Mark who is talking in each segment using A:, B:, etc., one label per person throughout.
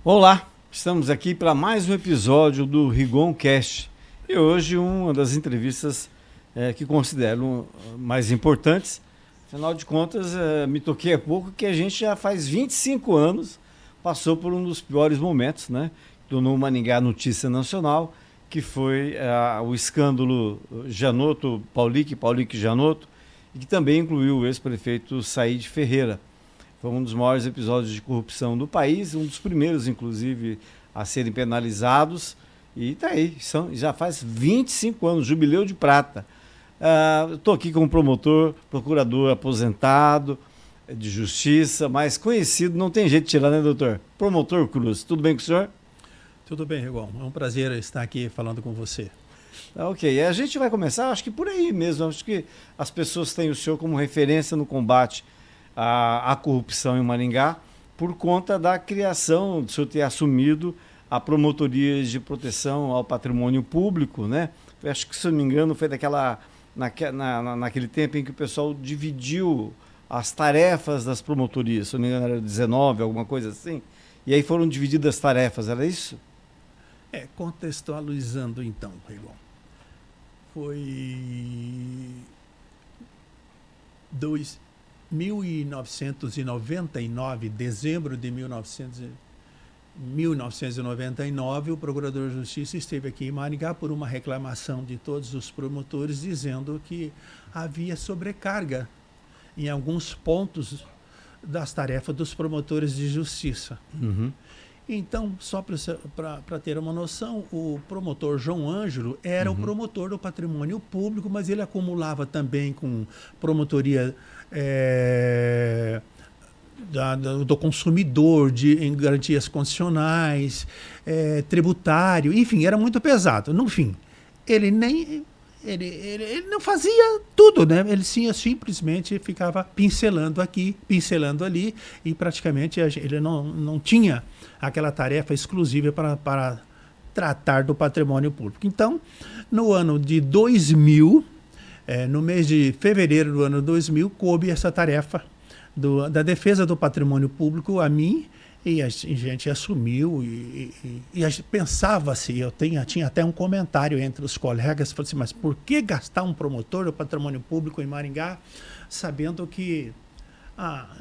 A: Olá, estamos aqui para mais um episódio do RigonCast e hoje uma das entrevistas que considero mais importantes. Afinal de contas, me toquei há pouco que a gente já faz 25 anos passou por um dos piores momentos, né? Tornou Maringá notícia nacional, que foi o escândalo Paulique Janotto, e que também incluiu o ex-prefeito Saíde Ferreira. Foi um dos maiores episódios de corrupção do país, um dos primeiros, inclusive, a serem penalizados. E está aí, já faz 25 anos, jubileu de prata. Estou aqui como procurador aposentado de justiça, mas conhecido, não tem jeito de tirar, né, doutor? Promotor Cruz, tudo bem com o senhor?
B: Tudo bem, Rigon. É um prazer estar aqui falando com você.
A: Ok, a gente vai começar, acho que por aí mesmo. Acho que as pessoas têm o senhor como referência no combate à corrupção em Maringá, por conta da criação, do senhor ter assumido a Promotoria de Proteção ao Patrimônio Público, né? Eu acho que, se eu não me engano, foi naquele tempo em que o pessoal dividiu as tarefas das promotorias, se eu não me engano era 19, alguma coisa assim, e aí foram divididas as tarefas, era isso?
B: Contextualizando então, Rigon. Foi 1999, dezembro de 1999, o Procurador de Justiça esteve aqui em Maringá por uma reclamação de todos os promotores, dizendo que havia sobrecarga em alguns pontos das tarefas dos promotores de justiça.
A: Uhum.
B: Então, só para ter uma noção, o promotor João Ângelo era o promotor do patrimônio público, mas ele acumulava também com promotoria do consumidor, em garantias constitucionais, tributário, enfim, era muito pesado. No fim, ele não fazia tudo, né? Ele simplesmente ficava pincelando aqui, pincelando ali, e praticamente ele não tinha aquela tarefa exclusiva para tratar do patrimônio público. Então, no ano de 2000, no mês de fevereiro do ano 2000, coube essa tarefa da defesa do patrimônio público a mim, e a gente assumiu e pensava-se, tinha até um comentário entre os colegas, falei assim, mas por que gastar um promotor do patrimônio público em Maringá, sabendo que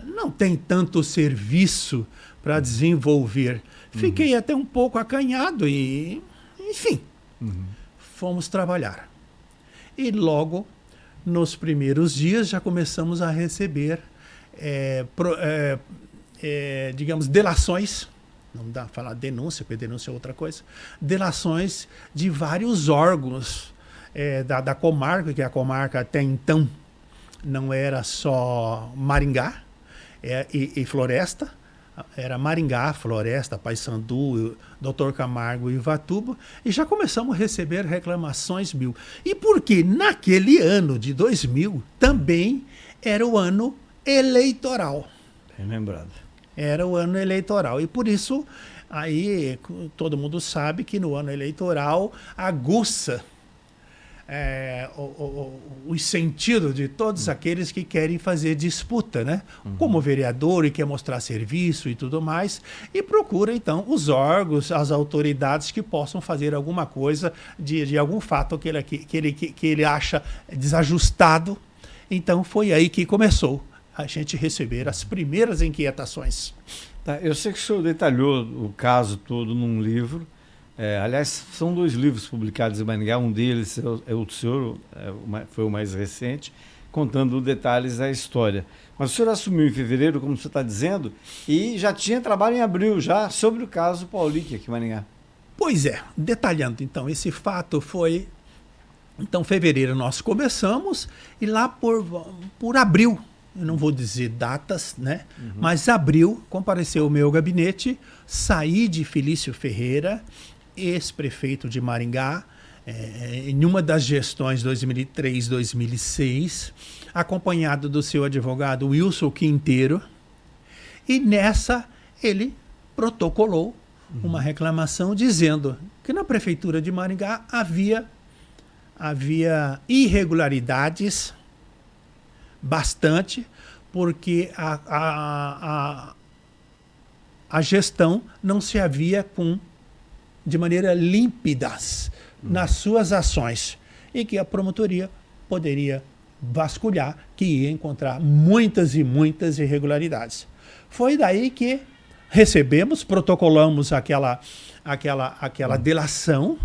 B: não tem tanto serviço para desenvolver? Fiquei até um pouco acanhado e, enfim, fomos trabalhar. E logo, nos primeiros dias, já começamos a receber digamos, delações, não dá para falar denúncia, porque denúncia é outra coisa, delações de vários órgãos da comarca, que a comarca até então não era só Maringá e Floresta, era Maringá, Floresta, Paissandu, Dr. Camargo e Ivatuba, e já começamos a receber reclamações mil. E porque naquele ano de 2000 também era o ano eleitoral.
A: Bem lembrado.
B: Era o ano eleitoral. E por isso, aí todo mundo sabe que no ano eleitoral aguça o sentido de todos aqueles que querem fazer disputa, né? Como vereador e quer mostrar serviço e tudo mais, e procura então os órgãos, as autoridades que possam fazer alguma coisa de algum fato que ele acha desajustado. Então foi aí que começou a gente receber as primeiras inquietações.
A: Tá, eu sei que o senhor detalhou o caso todo num livro. Aliás, são 2 livros publicados em Maringá, um deles é o do senhor, foi o mais recente, contando detalhes da história. Mas o senhor assumiu em fevereiro, como você está dizendo, e já tinha trabalho em abril já sobre o caso Paulique aqui em Maringá.
B: Pois é, detalhando então, esse fato foi... Então, fevereiro nós começamos, e lá por abril, eu não vou dizer datas, né? Mas abril, compareceu o meu gabinete, Saíde Felício Ferreira, ex-prefeito de Maringá, em uma das gestões 2003-2006, acompanhado do seu advogado Wilson Quinteiro, e nessa ele protocolou uma reclamação dizendo que na prefeitura de Maringá havia irregularidades bastante, porque a gestão não se havia de maneira límpidas nas suas ações e que a promotoria poderia vasculhar, que ia encontrar muitas e muitas irregularidades. Foi daí que recebemos, protocolamos aquela delação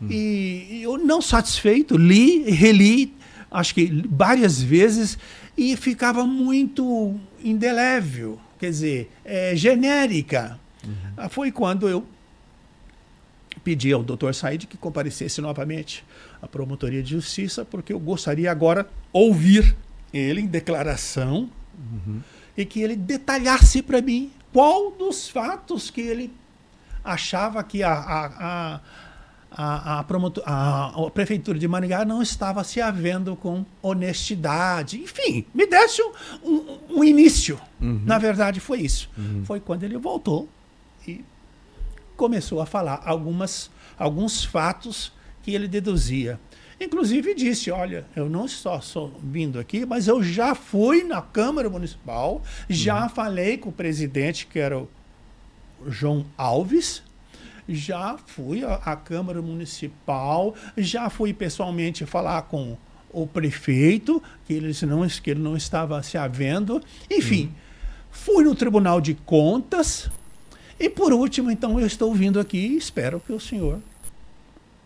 B: e eu, não satisfeito, li, reli, acho que várias vezes, e ficava muito indelével, quer dizer, genérica. Foi quando eu pedi ao Dr. Said que comparecesse novamente à Promotoria de Justiça, porque eu gostaria agora ouvir ele em declaração e que ele detalhasse para mim qual dos fatos que ele achava que a Prefeitura de Maringá não estava se havendo com honestidade. Enfim, me desse um início. Na verdade, foi isso. Foi quando ele voltou e começou a falar alguns fatos que ele deduzia. Inclusive disse, olha, eu não estou só vindo aqui, mas eu já fui na Câmara Municipal, já falei com o presidente, que era o João Alves, já fui à Câmara Municipal, já fui pessoalmente falar com o prefeito, que ele não estava se havendo. Enfim, fui no Tribunal de Contas e, por último, então, eu estou vindo aqui e espero que o senhor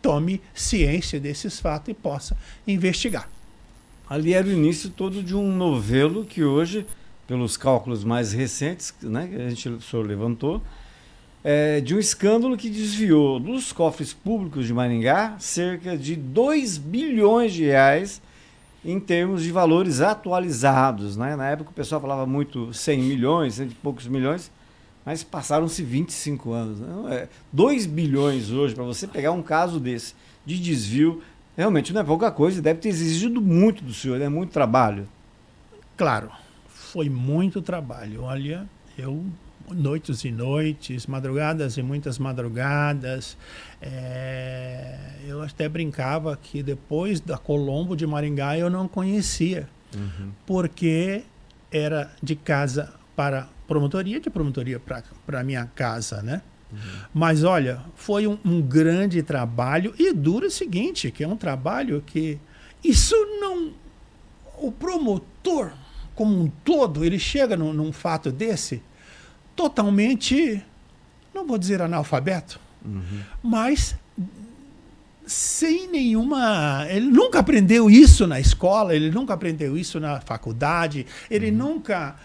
B: tome ciência desses fatos e possa investigar.
A: Ali era o início todo de um novelo que hoje, pelos cálculos mais recentes, né, que o senhor levantou, de um escândalo que desviou dos cofres públicos de Maringá cerca de 2 bilhões de reais em termos de valores atualizados, né? Na época o pessoal falava muito 100 milhões, 100 e poucos milhões, mas passaram-se 25 anos. Né? 2 bilhões hoje, para você pegar um caso desse de desvio, realmente não é pouca coisa, deve ter exigido muito do senhor, é muito trabalho.
B: Claro, foi muito trabalho. Olha, noites e noites, madrugadas e muitas madrugadas. Eu até brincava que depois da Colombo de Maringá eu não conhecia, porque era de casa para promotoria, de promotoria para minha casa, né? Mas olha, foi um grande trabalho e dura o seguinte, que é um trabalho que isso não... O promotor, como um todo, ele chega num fato desse totalmente, não vou dizer analfabeto, mas sem nenhuma... Ele nunca aprendeu isso na escola, ele nunca aprendeu isso na faculdade, ele nunca,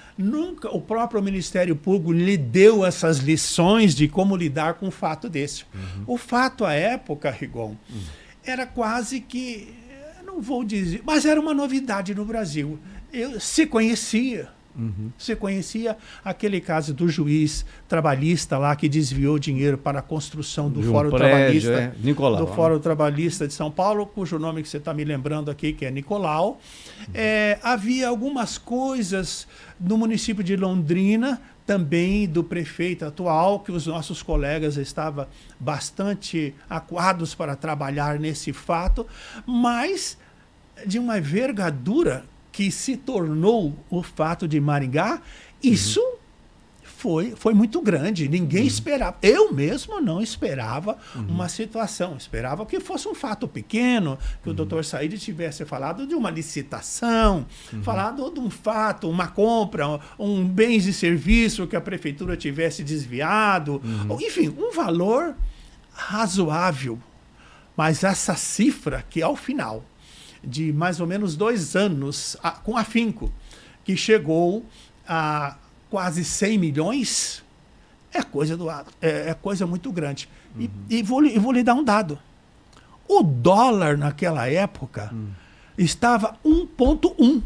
B: o próprio Ministério Público lhe deu essas lições de como lidar com um fato desse. O fato, à época, Rigon, era quase que, não vou dizer, mas era uma novidade no Brasil. Se conhecia. Você conhecia aquele caso do juiz trabalhista lá que desviou dinheiro para a construção do Fórum Trabalhista,
A: Nicolau,
B: do Fórum Trabalhista de São Paulo, cujo nome que você está me lembrando aqui, que é Nicolau. Havia algumas coisas no município de Londrina, também do prefeito atual, que os nossos colegas estavam bastante acuados para trabalhar nesse fato, mas de uma envergadura que se tornou o fato de Maringá, isso foi muito grande. Ninguém esperava. Eu mesmo não esperava uma situação. Esperava que fosse um fato pequeno, que o Dr. Said tivesse falado de uma licitação, falado de um fato, uma compra, um bens e serviço que a prefeitura tivesse desviado. Enfim, um valor razoável. Mas essa cifra que, ao final de mais ou menos 2 anos, com afinco, que chegou a quase 100 milhões, é coisa muito grande. E vou lhe dar um dado. O dólar, naquela época, estava 1,1.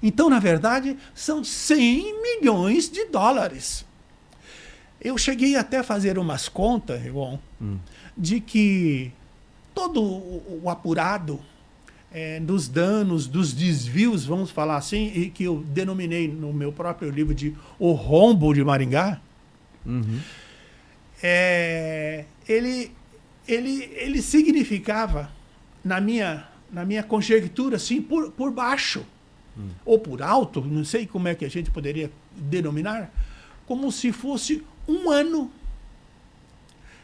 B: Então, na verdade, são 100 milhões de dólares. Eu cheguei até a fazer umas contas, Rigon, de que todo o apurado dos danos, dos desvios, vamos falar assim, e que eu denominei no meu próprio livro de O Rombo de Maringá, ele significava, na minha conjectura, assim, por baixo, ou por alto, não sei como é que a gente poderia denominar, como se fosse um ano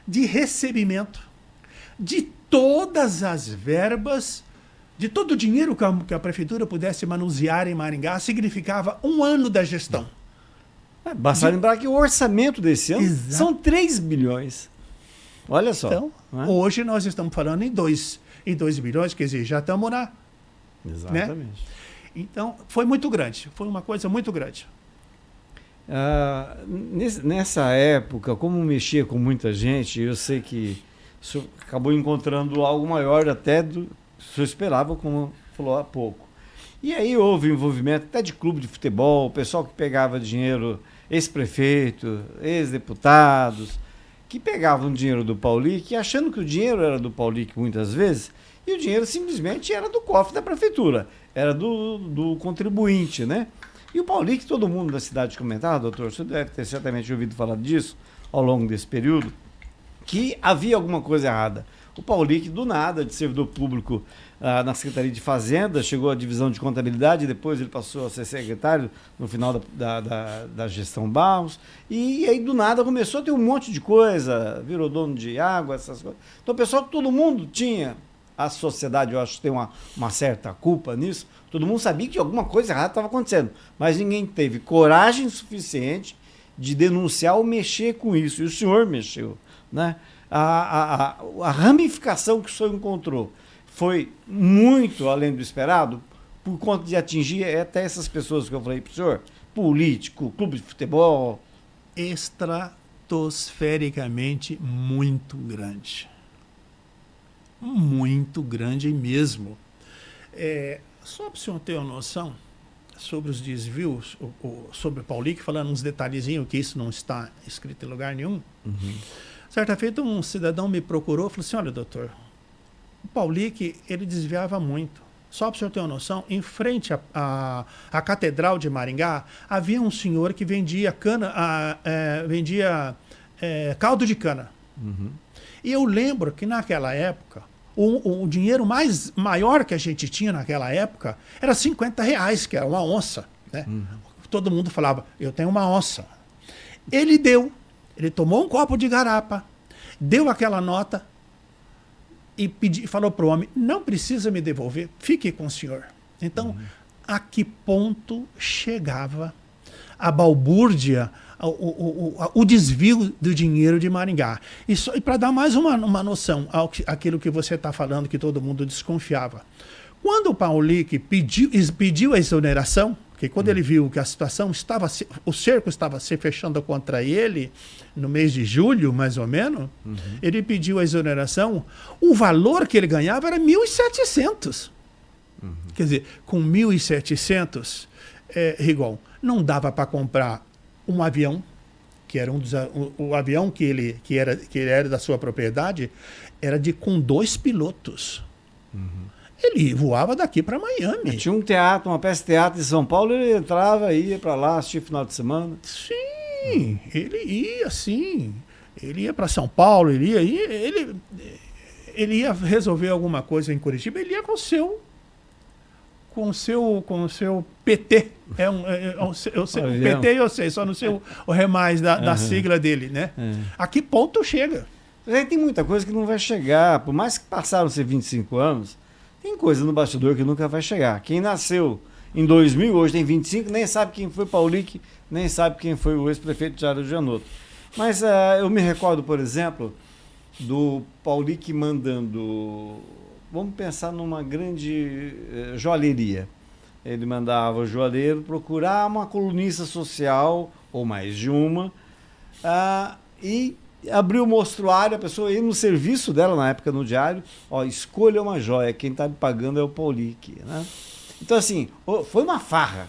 B: de recebimento de todas as verbas, de todo o dinheiro que a prefeitura pudesse manusear em Maringá, significava um ano da gestão.
A: Basta lembrar que o orçamento desse ano são 3 bilhões. Olha só.
B: Então, hoje nós estamos falando em 2 bilhões, quer dizer, já estamos lá.
A: Exatamente.
B: Né? Então, foi muito grande, foi uma coisa muito grande.
A: Nessa época, como mexia com muita gente, eu sei que o senhor acabou encontrando algo maior até do que o senhor esperava, como falou há pouco. E aí houve envolvimento até de clube de futebol, pessoal que pegava dinheiro, ex-prefeito, ex-deputados, que pegavam dinheiro do Paulic, achando que o dinheiro era do Paulic muitas vezes, e o dinheiro simplesmente era do cofre da prefeitura, era do contribuinte, né? E o Paulic, todo mundo da cidade comentava, doutor, você deve ter certamente ouvido falar disso ao longo desse período, que havia alguma coisa errada. O Paulic, do nada, de servidor público na Secretaria de Fazenda, chegou à divisão de contabilidade, depois ele passou a ser secretário no final da gestão Barros, e aí do nada começou a ter um monte de coisa, virou dono de água, essas coisas. Então, pessoal, todo mundo tinha, a sociedade, eu acho que tem uma certa culpa nisso, todo mundo sabia que alguma coisa errada estava acontecendo, mas ninguém teve coragem suficiente de denunciar ou mexer com isso, e o senhor mexeu, né? A ramificação que o senhor encontrou foi muito além do esperado, por conta de atingir até essas pessoas que eu falei para o senhor, político, clube de futebol.
B: Estratosfericamente muito grande. Muito grande mesmo. Só para o senhor ter uma noção sobre os desvios, sobre o Paulic, falando uns detalhezinhos que isso não está escrito em lugar nenhum. Certa feita, um cidadão me procurou e falou assim, olha, doutor, o Paulic, ele desviava muito. Só para o senhor ter uma noção, em frente à Catedral de Maringá, havia um senhor que vendia caldo de cana. E eu lembro que naquela época, o dinheiro maior que a gente tinha naquela época era R$50, que era uma onça. Né? Todo mundo falava, eu tenho uma onça. Ele tomou um copo de garapa, deu aquela nota e falou para o homem, não precisa me devolver, fique com o senhor. Então, a que ponto chegava a balbúrdia, o desvio do dinheiro de Maringá? E para dar mais uma noção àquilo que você está falando, que todo mundo desconfiava. Quando o Paulic pediu a exoneração, porque quando ele viu que a situação o cerco estava se fechando contra ele, no mês de julho, mais ou menos, ele pediu a exoneração, o valor que ele ganhava era 1.700. Quer dizer, com 1.700, Rigon, não dava para comprar um avião, que era o avião que ele era da sua propriedade, era com 2 pilotos. Ele voava daqui para Miami.
A: Tinha um teatro, uma peça de teatro em São Paulo, ele entrava e ia para lá assistir final de semana.
B: Sim, ele ia sim. Ele ia para São Paulo, ele ia resolver alguma coisa em Curitiba, ele ia com o seu PT. O PT eu sei, só não sei o remais da sigla dele, né? A que ponto chega?
A: Mas aí tem muita coisa que não vai chegar, por mais que passaram ser 25 anos, tem coisa no bastidor que nunca vai chegar. Quem nasceu em 2000, hoje tem 25, nem sabe quem foi Paulic, nem sabe quem foi o ex-prefeito de Jara do Janotto. Mas eu me recordo, por exemplo, do Paulic mandando, vamos pensar numa grande joalheria. Ele mandava o joalheiro procurar uma colunista social, ou mais de uma, e abriu o mostruário, a pessoa ia no serviço dela, na época no diário, escolha uma joia, quem está me pagando é o Paulic, né? Então assim, foi uma farra.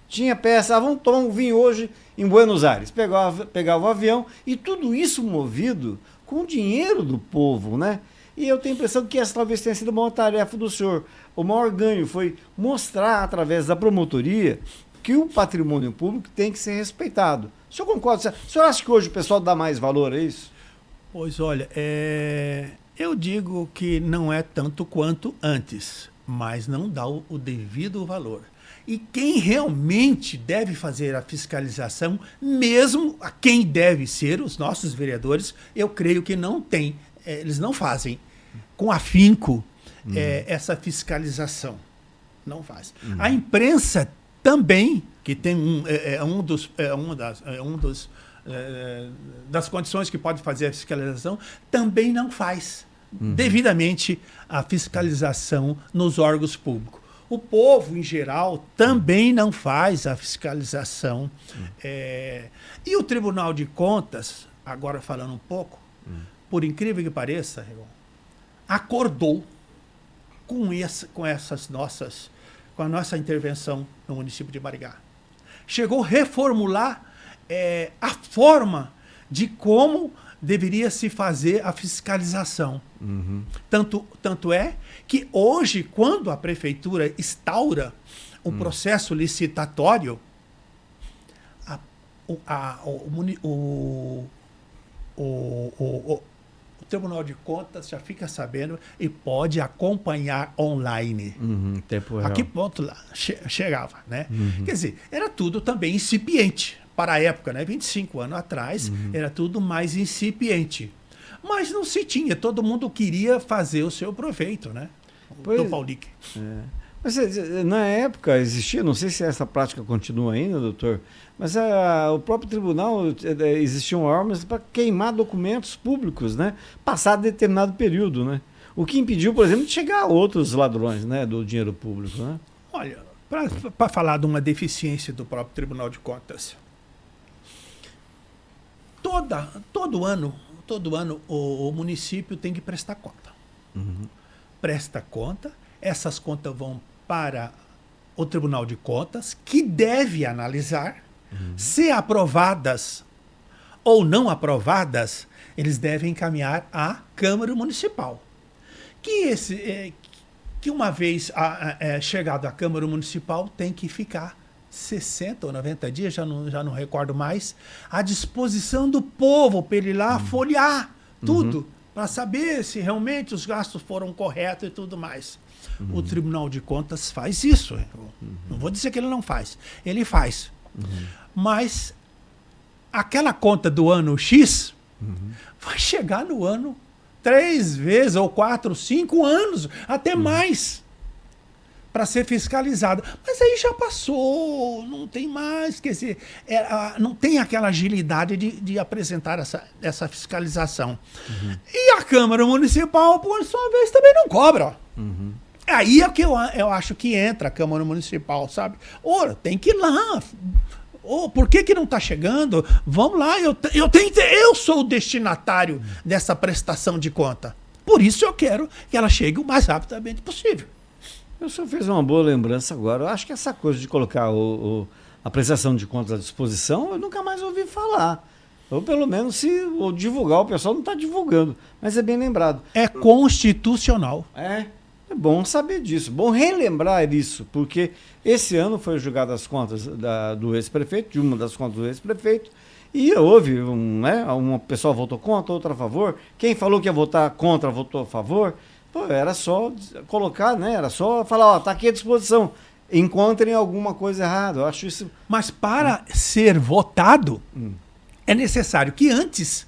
A: Tinha peça, vamos tomar um vinho hoje em Buenos Aires, pegava o avião, e tudo isso movido com o dinheiro do povo, né? E eu tenho a impressão que essa talvez tenha sido uma tarefa do senhor. O maior ganho foi mostrar, através da promotoria, que o patrimônio público tem que ser respeitado. O senhor concorda? O senhor acha que hoje o pessoal dá mais valor a isso?
B: Pois olha, eu digo que não é tanto quanto antes, mas não dá o devido valor. E quem realmente deve fazer a fiscalização, mesmo a quem deve ser os nossos vereadores, eu creio que não tem, eles não fazem com afinco essa fiscalização. Não faz. A imprensa também, que tem das condições que pode fazer a fiscalização, também não faz devidamente a fiscalização nos órgãos públicos. O povo, em geral, também não faz a fiscalização. E o Tribunal de Contas, agora falando um pouco, por incrível que pareça, acordou com a nossa intervenção no município de Maringá. Chegou a reformular a forma de como deveria se fazer a fiscalização. Tanto é que hoje, quando a prefeitura instaura o processo licitatório, o Tribunal de Contas já fica sabendo e pode acompanhar online.
A: Tempo real.
B: A que ponto lá chegava, né? Quer dizer, era tudo também incipiente. Para a época, né? 25 anos atrás, era tudo mais incipiente. Mas não se tinha, todo mundo queria fazer o seu proveito, né? Do Paulic.
A: Mas na época existia, não sei se essa prática continua ainda, doutor, mas o próprio tribunal existiam armas para queimar documentos públicos, né? Passado determinado período, né? O que impediu, por exemplo, de chegar a outros ladrões, né, do dinheiro público, né?
B: Olha, para falar de uma deficiência do próprio Tribunal de Contas, todo ano o município tem que prestar conta. Presta conta, essas contas vão para o Tribunal de Contas, que deve analisar. Se aprovadas ou não aprovadas, eles devem encaminhar à Câmara Municipal. Que uma vez chegado à Câmara Municipal, tem que ficar 60 ou 90 dias, já não recordo mais, à disposição do povo para ele ir lá folhear tudo, para saber se realmente os gastos foram corretos e tudo mais. O Tribunal de Contas faz isso. Não vou dizer que ele não faz. Ele faz. Mas aquela conta do ano X vai chegar no ano 3 vezes, ou 4, 5 anos, até mais, para ser fiscalizada. Mas aí já passou, não tem mais, quer dizer, não tem aquela agilidade de apresentar essa fiscalização. E a Câmara Municipal, por sua vez, também não cobra. Aí é que eu acho que entra a Câmara Municipal, sabe? Ora, tem que ir lá. Por que não está chegando? Vamos lá, eu sou o destinatário dessa prestação de conta. Por isso eu quero que ela chegue o mais rapidamente possível.
A: O senhor fez uma boa lembrança agora. Eu acho que essa coisa de colocar a prestação de contas à disposição, eu nunca mais ouvi falar. Ou pelo menos ou divulgar, o pessoal não está divulgando. Mas é bem lembrado.
B: É constitucional.
A: É bom saber disso, bom relembrar isso, porque esse ano foi julgado as contas do ex-prefeito, de uma das contas do ex-prefeito, e houve, uma pessoa votou contra, outra a favor. Quem falou que ia votar contra, votou a favor. Pô, era só colocar, né? Era só falar, está aqui à disposição. Encontrem alguma coisa errada. Eu acho isso.
B: Mas para ser votado, é necessário que antes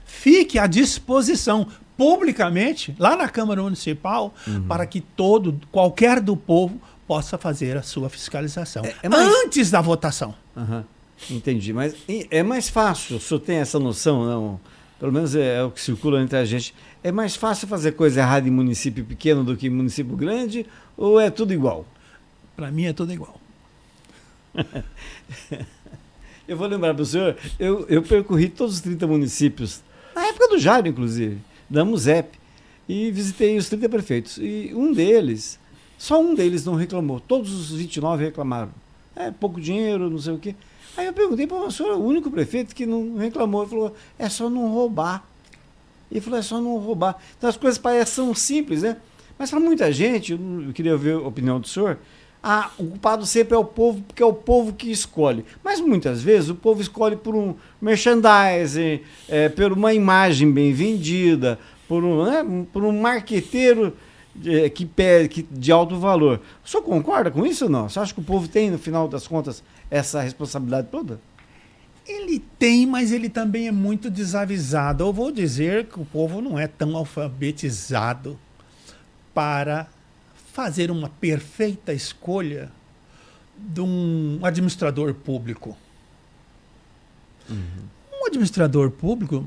B: fique à disposição publicamente, lá na Câmara Municipal, para que qualquer do povo possa fazer a sua fiscalização. Antes da votação.
A: Entendi, mas é mais fácil, o senhor tem essa noção, não? Pelo menos é o que circula entre a gente. É mais fácil fazer coisa errada em município pequeno do que em município grande, ou é tudo igual?
B: Para mim é tudo igual.
A: Eu vou lembrar para o senhor, eu percorri todos os 30 municípios, na época do Jairo, inclusive, da MUSEP, e visitei os 30 prefeitos. E só um deles não reclamou, todos os 29 reclamaram. Pouco dinheiro, não sei o quê. Aí eu perguntei para o senhor, o único prefeito que não reclamou, ele falou, é só não roubar. Ele falou, é só não roubar. Então as coisas parecem simples, né? Mas para muita gente, eu queria ver a opinião do senhor, o culpado sempre é o povo, porque é o povo que escolhe. Mas muitas vezes o povo escolhe por um merchandising, por uma imagem bem vendida, por um marqueteiro de alto valor. O senhor concorda com isso ou não? Você acha que o povo tem, no final das contas, essa responsabilidade toda?
B: Ele tem, mas ele também é muito desavisado. Eu vou dizer que o povo não é tão alfabetizado para fazer uma perfeita escolha de um administrador público. Um administrador público,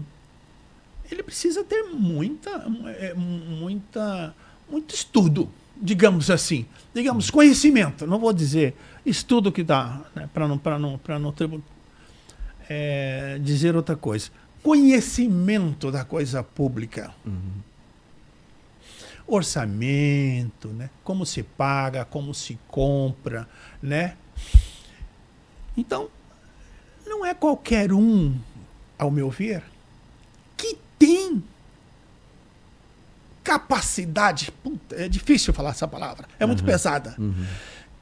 B: ele precisa ter muito estudo, digamos assim. Digamos, conhecimento. Não vou dizer estudo que dá, né, para não dizer outra coisa. Conhecimento da coisa pública. Orçamento, né? Como se paga, como se compra, né? Então, não é qualquer um, ao meu ver, que tem capacidade, puta, é difícil falar essa palavra, é muito pesada,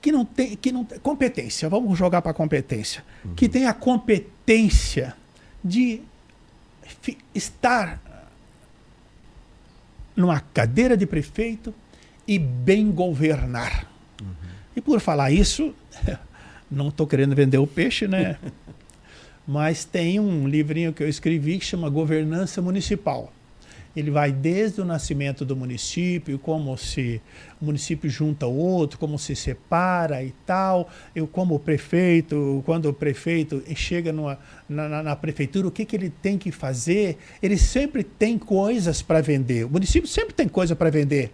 B: que não tem competência, vamos jogar para competência, que tem a competência de estar numa cadeira de prefeito e bem governar. E por falar isso, não estou querendo vender o peixe, né? Mas tem um livrinho que eu escrevi que chama Governança Municipal. Ele vai desde o nascimento do município, como se o município junta outro, como se separa e tal. Eu, como prefeito, quando o prefeito chega na prefeitura, o que ele tem que fazer? Ele sempre tem coisas para vender. O município sempre tem coisa para vender.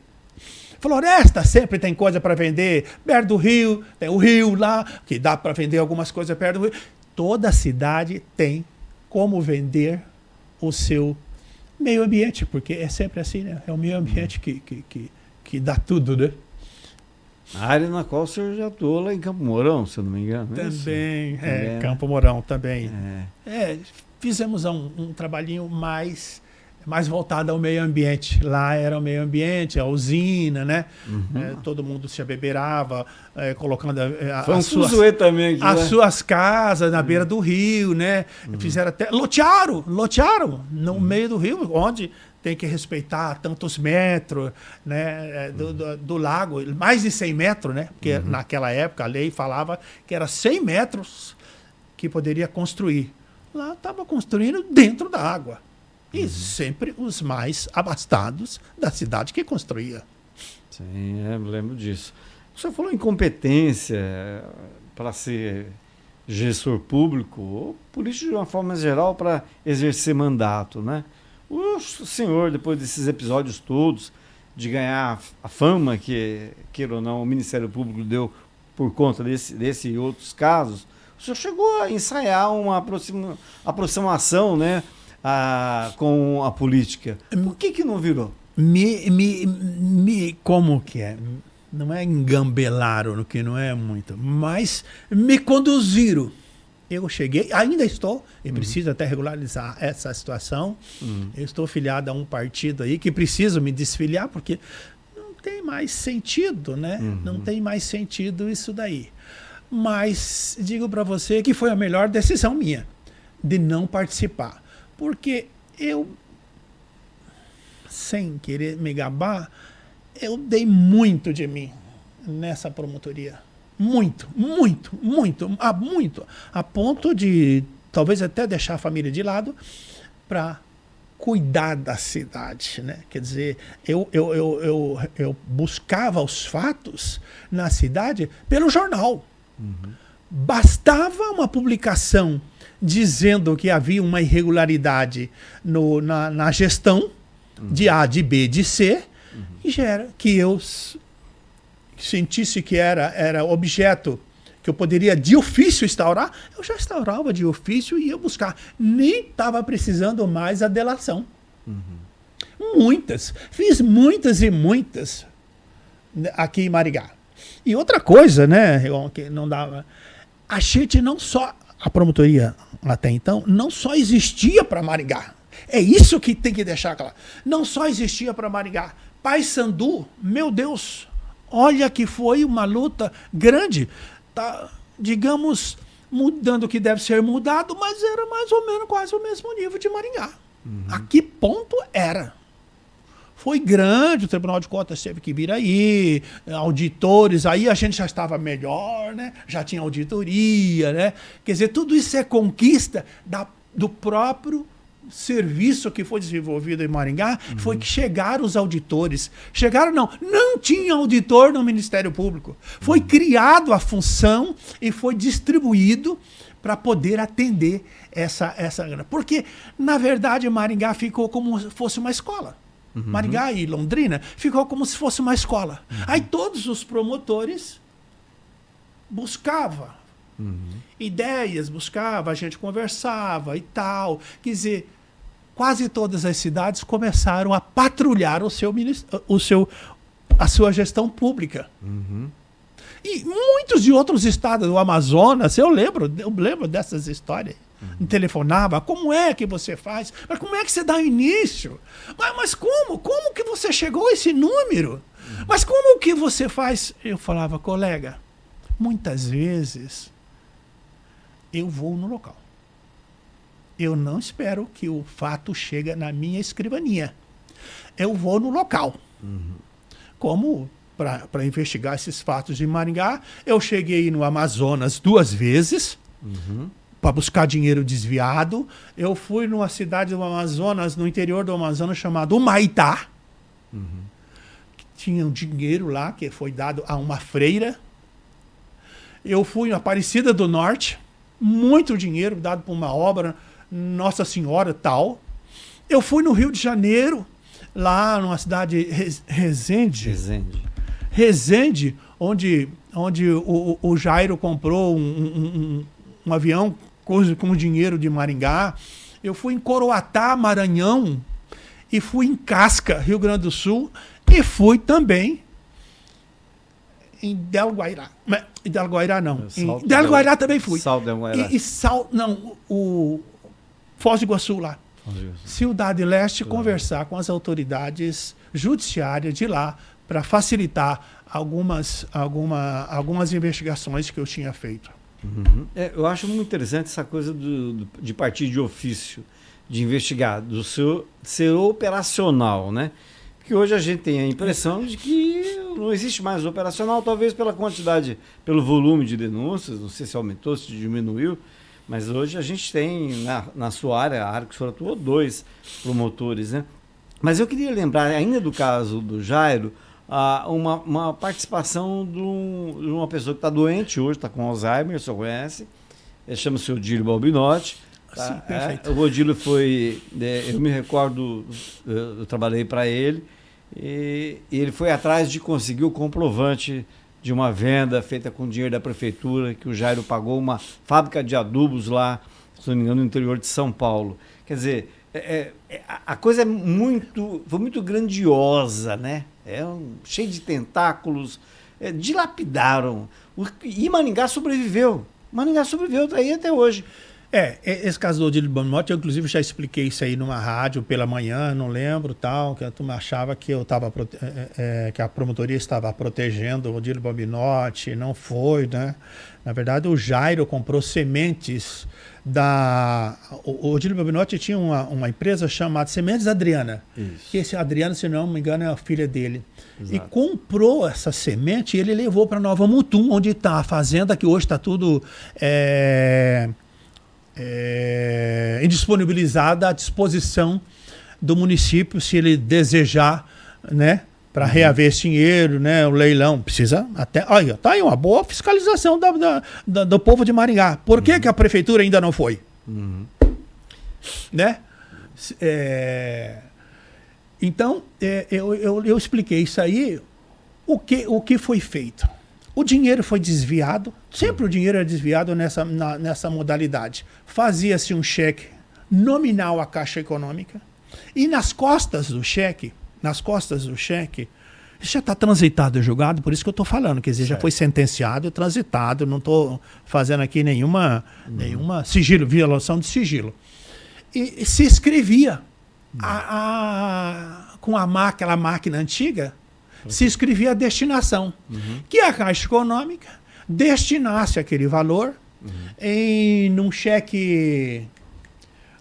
B: Floresta sempre tem coisa para vender. Perto do rio, tem o rio lá, que dá para vender algumas coisas perto do rio. Toda cidade tem como vender o seu meio ambiente, porque é sempre assim, né? É o meio ambiente que dá tudo, né?
A: A área na qual o senhor já atuou lá em Campo Mourão, se eu não me engano.
B: Também, Campo Mourão também.
A: É.
B: Fizemos um trabalhinho mais voltado ao meio ambiente. Lá era o meio ambiente, a usina, né? Todo mundo se abeberava, colocando as suas casas na beira do rio, né? Fizeram até... Lotearam no meio do rio, onde tem que respeitar tantos metros, né? Do lago, mais de 100 metros, né? Porque naquela época a lei falava que era 100 metros que poderia construir. Lá estava construindo dentro da água. E sempre os mais abastados da cidade que construía.
A: Sim, me lembro disso. O senhor falou em competência para ser gestor público, ou político de uma forma geral para exercer mandato, né? O senhor, depois desses episódios todos, de ganhar a fama que, queira ou não, o Ministério Público deu por conta desse e outros casos, o senhor chegou a ensaiar uma aproximação, né? Com a política. Por que não virou?
B: Como que é? Não é engambelaram, que não é muito, mas me conduziram. Eu cheguei, ainda estou, e preciso até regularizar essa situação. Eu estou filiado a um partido aí que preciso me desfiliar, porque não tem mais sentido, né? Não tem mais sentido isso daí. Mas digo para você que foi a melhor decisão minha, de não participar. Porque eu, sem querer me gabar, eu dei muito de mim nessa promotoria. Muito. A ponto de talvez até deixar a família de lado para cuidar da cidade, né? Quer dizer, eu buscava os fatos na cidade pelo jornal. Bastava uma publicação dizendo que havia uma irregularidade na gestão de A, de B, de C, e já era que eu sentisse que era objeto que eu poderia de ofício instaurar, eu já instaurava de ofício e ia buscar. Nem estava precisando mais a delação. Fiz muitas e muitas aqui em Maringá. E outra coisa, né, que não dava... A gente não só... A promotoria, até então, não só existia para Maringá. É isso que tem que deixar claro. Não só existia para Maringá. Paysandu, meu Deus, olha que foi uma luta grande. Tá, digamos, mudando o que deve ser mudado, mas era mais ou menos quase o mesmo nível de Maringá. A que ponto era? foi grande, o Tribunal de Contas teve que vir aí, auditores, aí a gente já estava melhor, né? Já tinha auditoria, né? Quer dizer, tudo isso é conquista do próprio serviço que foi desenvolvido em Maringá, foi que chegaram os auditores. Chegaram, não tinha auditor no Ministério Público. Foi criado a função e foi distribuído para poder atender essa grana. Porque, na verdade, Maringá ficou como se fosse uma escola. Maringá e Londrina ficou como se fosse uma escola. Aí todos os promotores buscavam ideias, a gente conversava e tal. Quer dizer, quase todas as cidades começaram a patrulhar a sua gestão pública. E muitos de outros estados do Amazonas, eu lembro dessas histórias. Telefonava, como é que você faz? Mas como é que você dá início? Mas como? Como que você chegou a esse número? Mas como que você faz? Eu falava, colega, muitas vezes eu vou no local. Eu não espero que o fato chegue na minha escrivaninha. Eu vou no local. Como para investigar esses fatos de Maringá, eu cheguei no Amazonas 2 vezes para buscar dinheiro desviado. Eu fui numa cidade do Amazonas, no interior do Amazonas, chamado Humaitá. Tinha um dinheiro lá que foi dado a uma freira. Eu fui em Aparecida do Norte, muito dinheiro dado para uma obra Nossa Senhora tal. Eu fui no Rio de Janeiro, lá numa cidade Resende, onde o Jairo comprou um avião com o dinheiro de Maringá. Eu fui em Coroatá, Maranhão, e fui em Casca, Rio Grande do Sul, e fui também em Del Guairá. Em Del Guairá não. Em Del Guairá também fui. O Foz do Iguaçu lá. Cidade Leste, conversar com as autoridades judiciárias de lá para facilitar algumas investigações que eu tinha feito.
A: Eu acho muito interessante essa coisa de partir de ofício, de investigar, do ser operacional, né? Porque hoje a gente tem a impressão de que não existe mais operacional, talvez pela quantidade, pelo volume de denúncias, não sei se aumentou, se diminuiu, mas hoje a gente tem na sua área, a área que o senhor atuou, 2 promotores, né? Mas eu queria lembrar, ainda do caso do Jairo, uma participação de uma pessoa que está doente hoje, está com Alzheimer, o senhor conhece, chama-se Odílio Balbinotti. Tá?
B: Sim, perfeito.
A: O Odílio foi, eu me recordo, eu trabalhei para ele, e ele foi atrás de conseguir o comprovante de uma venda feita com dinheiro da prefeitura, que o Jairo pagou uma fábrica de adubos lá, se não me engano, no interior de São Paulo. Quer dizer, a coisa foi muito grandiosa, né? Cheio de tentáculos, dilapidaram. E Maringá sobreviveu. Está aí até hoje.
B: Esse caso do Odílio Balbinotti, eu inclusive já expliquei isso aí numa rádio pela manhã, não lembro, tal, que a turma achava que que a promotoria estava protegendo o Odílio Balbinotti, não foi, né? Na verdade, o Jairo comprou sementes o Odílio Balbinotti tinha uma empresa chamada Sementes Adriana. Isso. Que esse Adriano, se não me engano, é a filha dele. Exato. E comprou essa semente e ele levou para Nova Mutum, onde está a fazenda, que hoje está tudo indisponibilizada à disposição do município, se ele desejar, né, para reaver esse dinheiro, né, o leilão. Precisa até... Olha, tá aí uma boa fiscalização do povo de Maringá. Por que que a prefeitura ainda não foi? Né? Então, eu expliquei isso aí, o que foi feito. O dinheiro foi desviado, sempre o dinheiro é desviado nessa modalidade. Fazia-se um cheque nominal à Caixa Econômica e nas costas do cheque, já está transitado e julgado, por isso que eu estou falando, quer dizer, certo. Já foi sentenciado e transitado, não estou fazendo aqui nenhuma sigilo, violação de sigilo. E se escrevia com aquela máquina antiga, se escrevia a destinação, que a Caixa Econômica destinasse aquele valor num cheque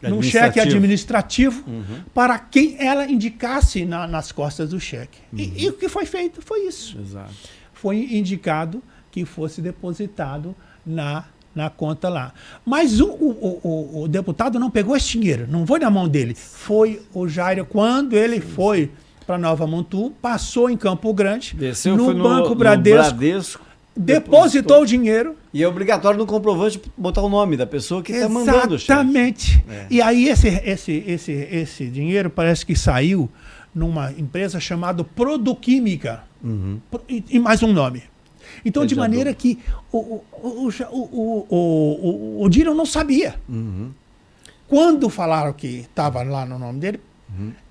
B: num cheque administrativo para quem ela indicasse nas costas do cheque. E o que foi feito foi isso.
A: Exato.
B: Foi indicado que fosse depositado na conta lá. Mas o deputado não pegou esse dinheiro, não foi na mão dele. Foi o Jairo, quando ele foi para Nova Mutum, passou em Campo Grande,
A: desceu,
B: no
A: foi
B: Banco Bradesco, depositou o dinheiro.
A: E é obrigatório no comprovante botar o nome da pessoa que está mandando o cheque.
B: Exatamente. E aí esse dinheiro parece que saiu numa empresa chamada Produquímica. E mais um nome. Então, de maneira que o Dino não sabia. Quando falaram que estava lá no nome dele,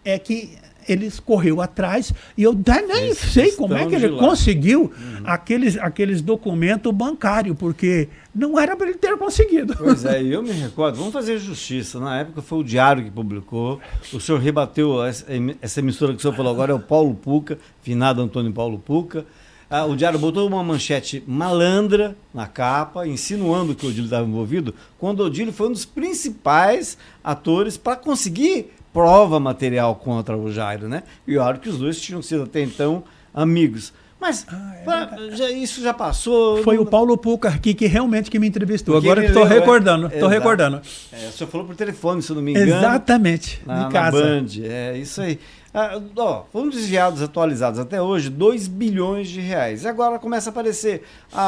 B: é que eles correu atrás e eu nem sei como é que ele conseguiu aqueles documentos bancários, porque não era para ele ter conseguido.
A: Pois é, eu me recordo, vamos fazer justiça. Na época foi o Diário que publicou, o senhor rebateu essa emissora que o senhor falou agora, é o Paulo Pucca, finado Antônio Paulo Pucca. O Diário botou uma manchete malandra na capa, insinuando que o Odílio estava envolvido, quando o Odílio foi um dos principais atores para conseguir prova material contra o Jairo, né? E olha que os dois tinham sido até então amigos. Mas isso já passou.
B: Foi o Paulo Pucca aqui que realmente me entrevistou. Porque agora que estou recordando. Estou recordando.
A: O senhor falou por telefone, se eu não me engano.
B: Exatamente.
A: Na Band. É isso aí. Foram desviados, atualizados até hoje, 2 bilhões de reais. E agora começa a aparecer,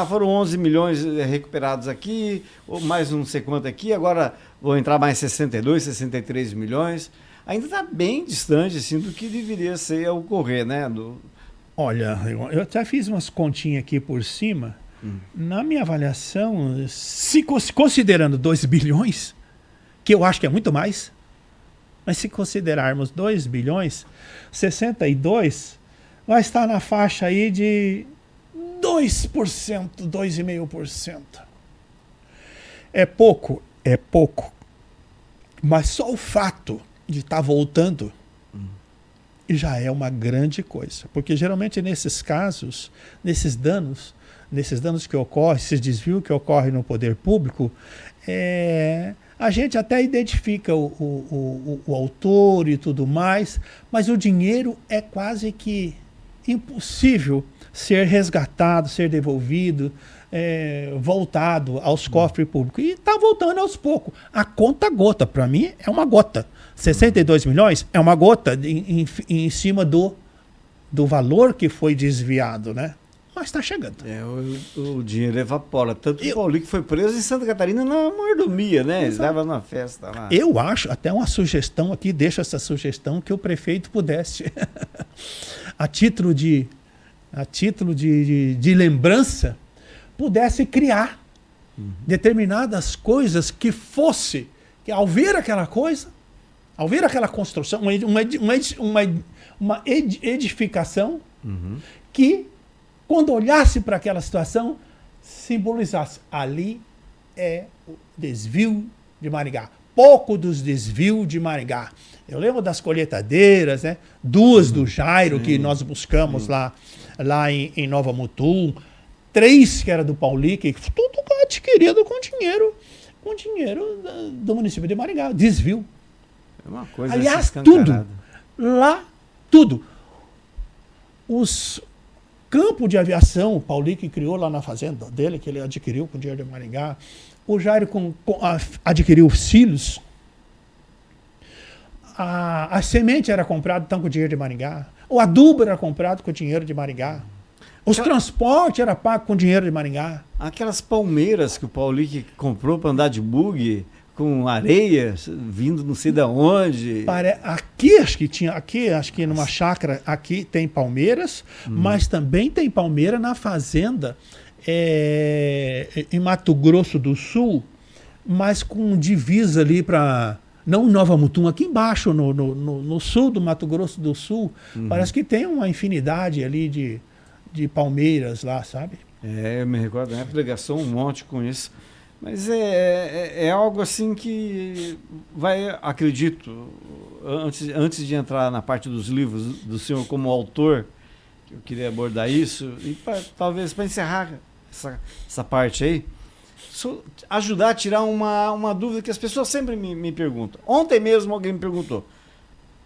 A: foram 11 milhões recuperados aqui, ou mais não sei quanto aqui, agora vão entrar mais 62, 63 milhões. Ainda está bem distante assim, do que deveria ser a ocorrer, né?
B: Olha, eu até fiz umas continhas aqui por cima. Na minha avaliação, considerando 2 bilhões, que eu acho que é muito mais, mas se considerarmos 2 bilhões, 62 vai estar na faixa aí de 2%, 2,5%. É pouco, mas só o fato de estar voltando já é uma grande coisa. Porque geralmente nesses casos, nesses danos que ocorrem, esses desvios que ocorrem no poder público, a gente até identifica o autor e tudo mais, mas o dinheiro é quase que impossível ser resgatado, ser devolvido, voltado aos cofres públicos. E está voltando aos poucos. A conta gota, para mim, é uma gota. 62 milhões é uma gota em cima do valor que foi desviado, né? Mas está chegando.
A: O dinheiro evapora. Tanto que o Paulinho que foi preso em Santa Catarina na mordomia, né? Ele estava na festa lá.
B: Eu acho, até uma sugestão aqui, deixo essa sugestão, que o prefeito pudesse, a título de lembrança, pudesse criar determinadas coisas que ao ver aquela coisa, ao ver aquela construção, uma edificação que, quando olhasse para aquela situação, simbolizasse: ali é o desvio de Maringá. Pouco dos desvios de Maringá. Eu lembro das colheitadeiras, né? 2 do Jairo, que nós buscamos lá em Nova Mutum, 3 que era do Paulinho, que tudo adquirido com dinheiro do município de Maringá. Desvio.
A: É uma coisa,
B: aliás, tudo. Os campos de aviação, o Paulinho que criou lá na fazenda dele, que ele adquiriu com dinheiro de Maringá. O Jairo adquiriu silos. A semente era comprada então com dinheiro de Maringá. O adubo era comprado com dinheiro de Maringá. Os transportes eram pagos com dinheiro de Maringá.
A: Aquelas palmeiras que o Paulinho comprou para andar de buggy, com areia vindo não sei de onde. Acho que numa chácara aqui tem palmeiras, mas também tem palmeira na fazenda em Mato Grosso do Sul, mas com divisa ali para... Não Nova Mutum, aqui embaixo, no sul do Mato Grosso do Sul, parece que tem uma infinidade ali de palmeiras lá, sabe? Eu me recordo, na época gastou um monte com isso. Mas é algo assim que vai, acredito, antes de entrar na parte dos livros do senhor como autor, eu queria abordar isso, e talvez para encerrar essa parte aí, ajudar a tirar uma dúvida que as pessoas sempre me perguntam. Ontem mesmo alguém me perguntou: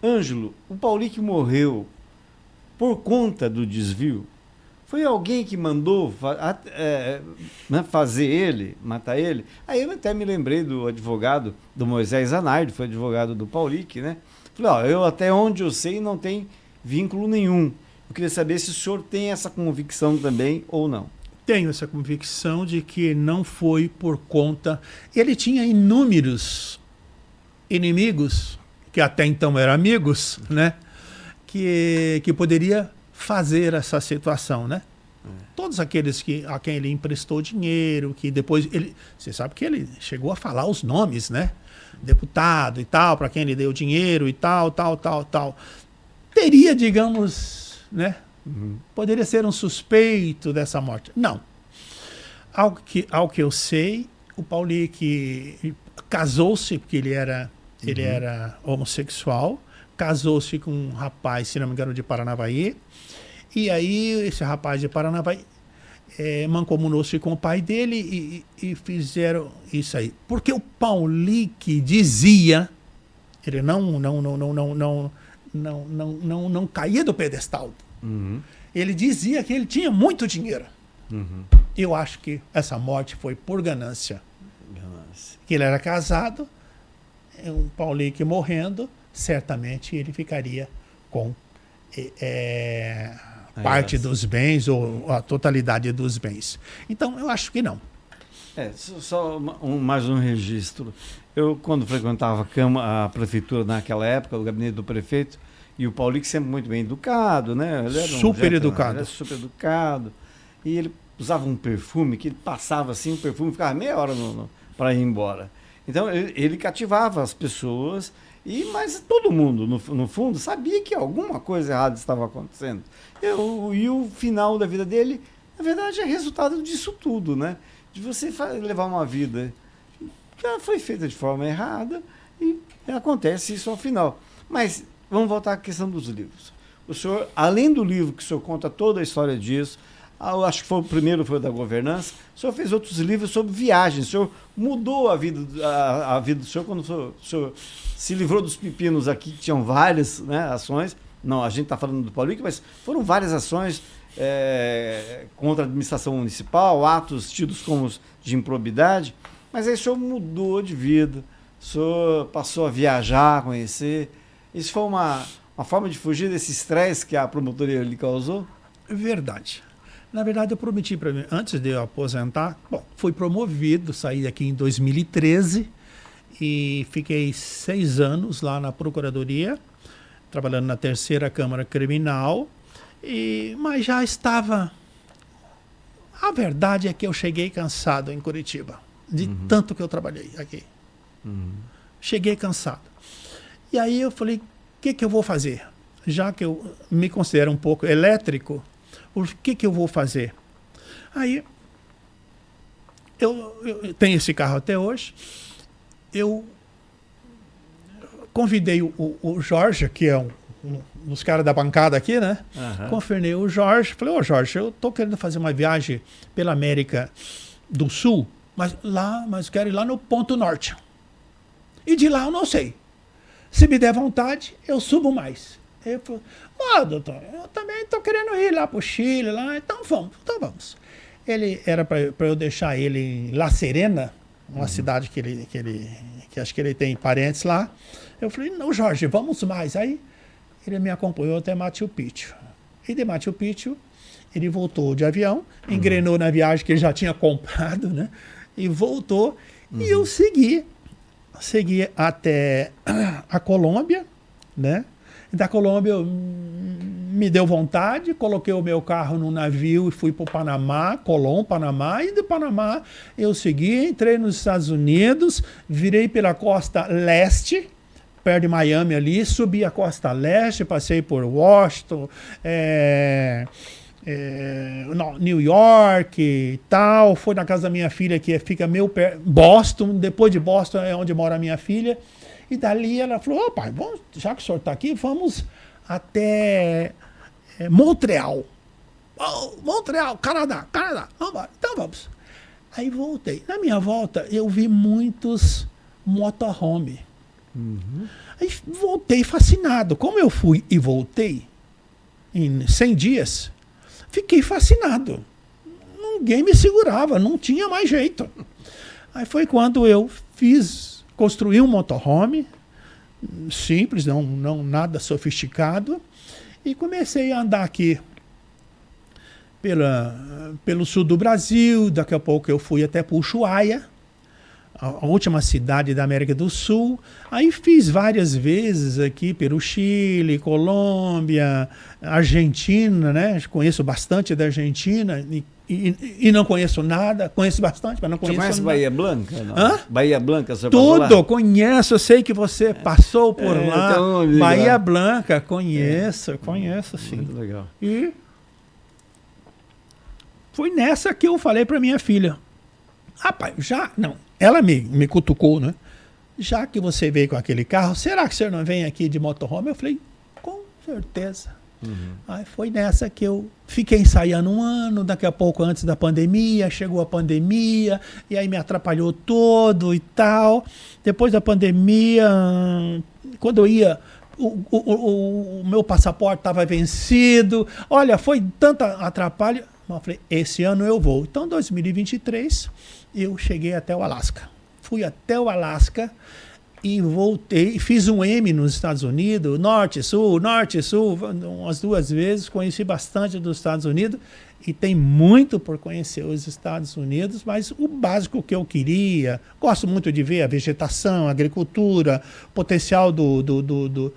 A: Ângelo, o Paulique morreu por conta do desvio? Foi alguém que mandou fazer ele, matar ele? Aí eu até me lembrei do advogado, do Moisés Zanardi, foi advogado do Paulique, né? Falei, ó, eu até onde eu sei não tem vínculo nenhum. Eu queria saber se o senhor tem essa convicção também ou não.
B: Tenho essa convicção de que não foi por conta... Ele tinha inúmeros inimigos, que até então eram amigos, né? Que poderia fazer essa situação, né? Todos aqueles a quem ele emprestou dinheiro, que depois ele... Você sabe que ele chegou a falar os nomes, né? Deputado e tal, para quem ele deu dinheiro e tal. Teria, digamos, né? Poderia ser um suspeito dessa morte. Não. Ao que eu sei, o Paulique casou-se, porque ele era homossexual, casou-se com um rapaz, se não me engano, de Paranavaí, e aí esse rapaz de Paranavaí mancomunou-se com o pai dele e fizeram isso aí. Porque o Paulique dizia, ele não caía do pedestal. Ele dizia que ele tinha muito dinheiro. Eu acho que essa morte foi por ganância. Que ele era casado, o Paulique morrendo, certamente ele ficaria com parte dos bens ou a totalidade dos bens. Então, eu acho que não.
A: Só mais um registro. Eu, quando frequentava a prefeitura naquela época, o gabinete do prefeito, e o Paulique sempre muito bem educado, né? Ele era
B: super educado.
A: Ele era super educado. E ele usava um perfume que ele passava assim, o perfume ficava meia hora para ir embora. Então, ele cativava as pessoas, mas todo mundo, no fundo, sabia que alguma coisa errada estava acontecendo. E o final da vida dele, na verdade, é resultado disso tudo, né? De você levar uma vida que foi feita de forma errada e acontece isso ao final. Mas vamos voltar à questão dos livros. O senhor, além do livro que o senhor conta toda a história disso, eu acho que o primeiro foi o da governança, o senhor fez outros livros sobre viagens, o senhor mudou a vida do senhor quando o senhor se livrou dos pepinos aqui, que tinham várias, né, ações. Não, a gente está falando do Paulique, mas foram várias ações contra a administração municipal, atos tidos como de improbidade, mas aí o senhor mudou de vida, o senhor passou a viajar, conhecer. Isso foi uma forma de fugir desse estresse que a promotoria lhe causou?
B: Verdade. Na verdade, eu prometi para mim, antes de eu aposentar, fui promovido, saí daqui em 2013 e fiquei 6 anos lá na Procuradoria, trabalhando na 3ª Câmara Criminal, mas já estava... A verdade é que eu cheguei cansado em Curitiba, de tanto que eu trabalhei aqui. Cheguei cansado. E aí eu falei, o que eu vou fazer? Já que eu me considero um pouco elétrico, o que eu vou fazer? Aí, eu tenho esse carro até hoje, eu convidei o Jorge, que é um dos caras da bancada aqui, né? Confirmei o Jorge, falei, Jorge, eu estou querendo fazer uma viagem pela América do Sul, mas quero ir lá no ponto norte. E de lá eu não sei. Se me der vontade, eu subo mais. Ele falou, doutor, eu também estou querendo ir lá para o Chile, lá, então vamos. Ele era para eu deixar ele em La Serena, uma cidade que acho que ele tem parentes lá. Eu falei, não, Jorge, vamos mais. Aí ele me acompanhou até Machu Picchu. E de Machu Picchu, ele voltou de avião, engrenou na viagem que ele já tinha comprado, né? E voltou, e eu segui até a Colômbia, né? Da Colômbia me deu vontade, coloquei o meu carro num navio e fui para o Panamá, Colón, Panamá, e do Panamá eu segui, entrei nos Estados Unidos, virei pela costa leste, perto de Miami ali, subi a costa leste, passei por Washington, New York e tal, fui na casa da minha filha que fica meio perto, Boston, depois de Boston é onde mora a minha filha. E dali ela falou, pai, já que o senhor está aqui, vamos até Montreal. Montreal, Canadá. Vamos embora. Então vamos. Aí voltei. Na minha volta, eu vi muitos motorhome. Aí voltei fascinado. Como eu fui e voltei em 100 dias, fiquei fascinado. Ninguém me segurava, não tinha mais jeito. Aí foi quando eu construí um motorhome, simples, não nada sofisticado, e comecei a andar aqui pelo sul do Brasil. Daqui a pouco eu fui até para Ushuaia, a última cidade da América do Sul. Aí fiz várias vezes aqui pelo Chile, Colômbia, Argentina, né? Conheço bastante da Argentina e não conheço nada. Conheço bastante, mas não conheço nada.
A: Você conhece Bahia Blanca? Não?
B: Hã?
A: Bahia Blanca, você
B: Tudo, conheço. Eu sei que você passou por lá.
A: Então,
B: Bahia Blanca, conheço sim.
A: Muito legal.
B: E foi nessa que eu falei para minha filha. Rapaz, ela me cutucou, né? Já que você veio com aquele carro, será que o senhor não vem aqui de motorhome? Eu falei, com certeza. Aí foi nessa que eu fiquei ensaiando um ano. Daqui a pouco, antes da pandemia, chegou a pandemia, e aí me atrapalhou todo e tal. Depois da pandemia, quando eu ia, o meu passaporte estava vencido. Olha, foi tanta atrapalho. Eu falei, esse ano eu vou. Então, 2023, eu cheguei até o Alasca. Fui até o Alasca e voltei. Fiz um M nos Estados Unidos, norte, sul, umas 2 vezes. Conheci bastante dos Estados Unidos e tem muito por conhecer os Estados Unidos, mas o básico que eu queria, gosto muito de ver a vegetação, a agricultura, potencial do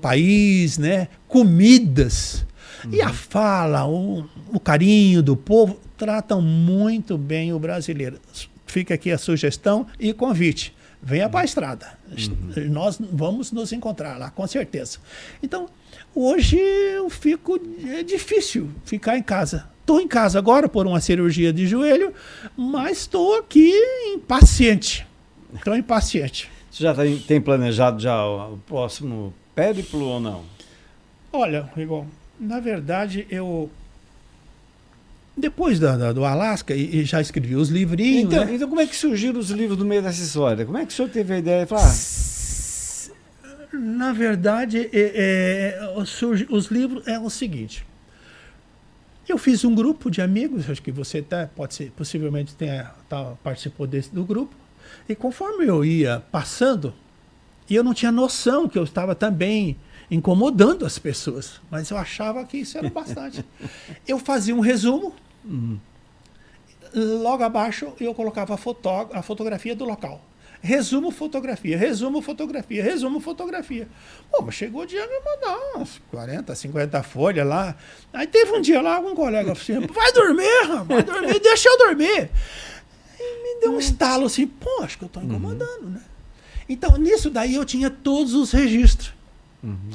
B: país, né? Comidas. E a fala, o carinho do povo, tratam muito bem o brasileiro. Fica aqui a sugestão e convite. Venha para a estrada. Nós vamos nos encontrar lá, com certeza. Então, hoje é difícil ficar em casa. Estou em casa agora por uma cirurgia de joelho, mas estou aqui impaciente. Estou impaciente.
A: Você já tem planejado já o próximo périplo ou não?
B: Olha, Rigon, na verdade, eu depois do Alasca, e já escrevi os livrinhos.
A: Então,
B: né?
A: então, como é que surgiram os livros no meio dessa história? Como é que o senhor teve a ideia de falar?
B: Na verdade, os livros é o seguinte. Eu fiz um grupo de amigos, acho que você até possivelmente participou do grupo, e conforme eu ia passando, e eu não tinha noção que eu estava também incomodando as pessoas, mas eu achava que isso era bastante. Eu fazia um resumo, logo abaixo eu colocava a fotografia do local. Resumo, fotografia, resumo, fotografia, resumo, fotografia. Pô, mas chegou o dia de me mandar umas 40, 50 folhas lá. Aí teve um dia lá, algum colega assim, vai dormir, deixa eu dormir. E me deu um estalo assim, pô, acho que eu estou incomodando, né? Então, nisso daí eu tinha todos os registros.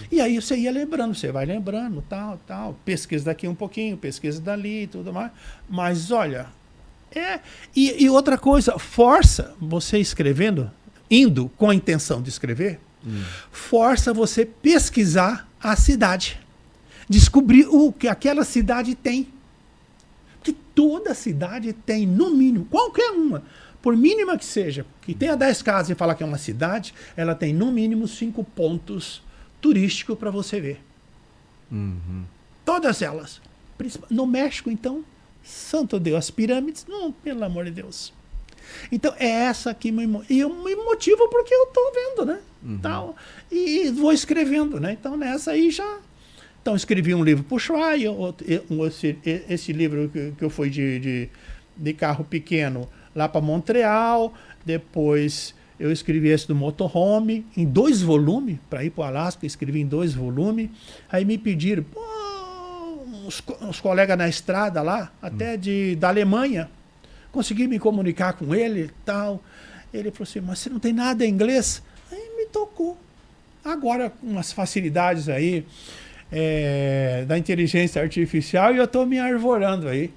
B: E aí você ia lembrando, você vai lembrando, tal, pesquisa daqui um pouquinho, pesquisa dali, tudo mais. Mas olha, e outra coisa, força você escrevendo, indo com a intenção de escrever, força você pesquisar a cidade, descobrir o que aquela cidade tem. Que toda cidade tem, no mínimo, qualquer uma, por mínima que seja, que tenha 10 casas e falar que é uma cidade, ela tem no mínimo 5 pontos turístico para você ver. Todas elas. No México, então, santo Deus, as pirâmides, não, pelo amor de Deus. Então, é essa que me motiva porque eu estou vendo, né? Tal, e vou escrevendo, né? Então, nessa aí já... Então, escrevi um livro para o Ushuaia, esse livro que eu fui de carro pequeno lá para Montreal, depois... Eu escrevi esse do motorhome em 2 volumes, para ir para o Alasca, escrevi em 2 volumes. Aí me pediram, os colegas na estrada lá, até da Alemanha, consegui me comunicar com ele e tal. Ele falou assim, mas você não tem nada em inglês? Aí me tocou. Agora, com as facilidades aí da inteligência artificial, eu estou me arvorando aí.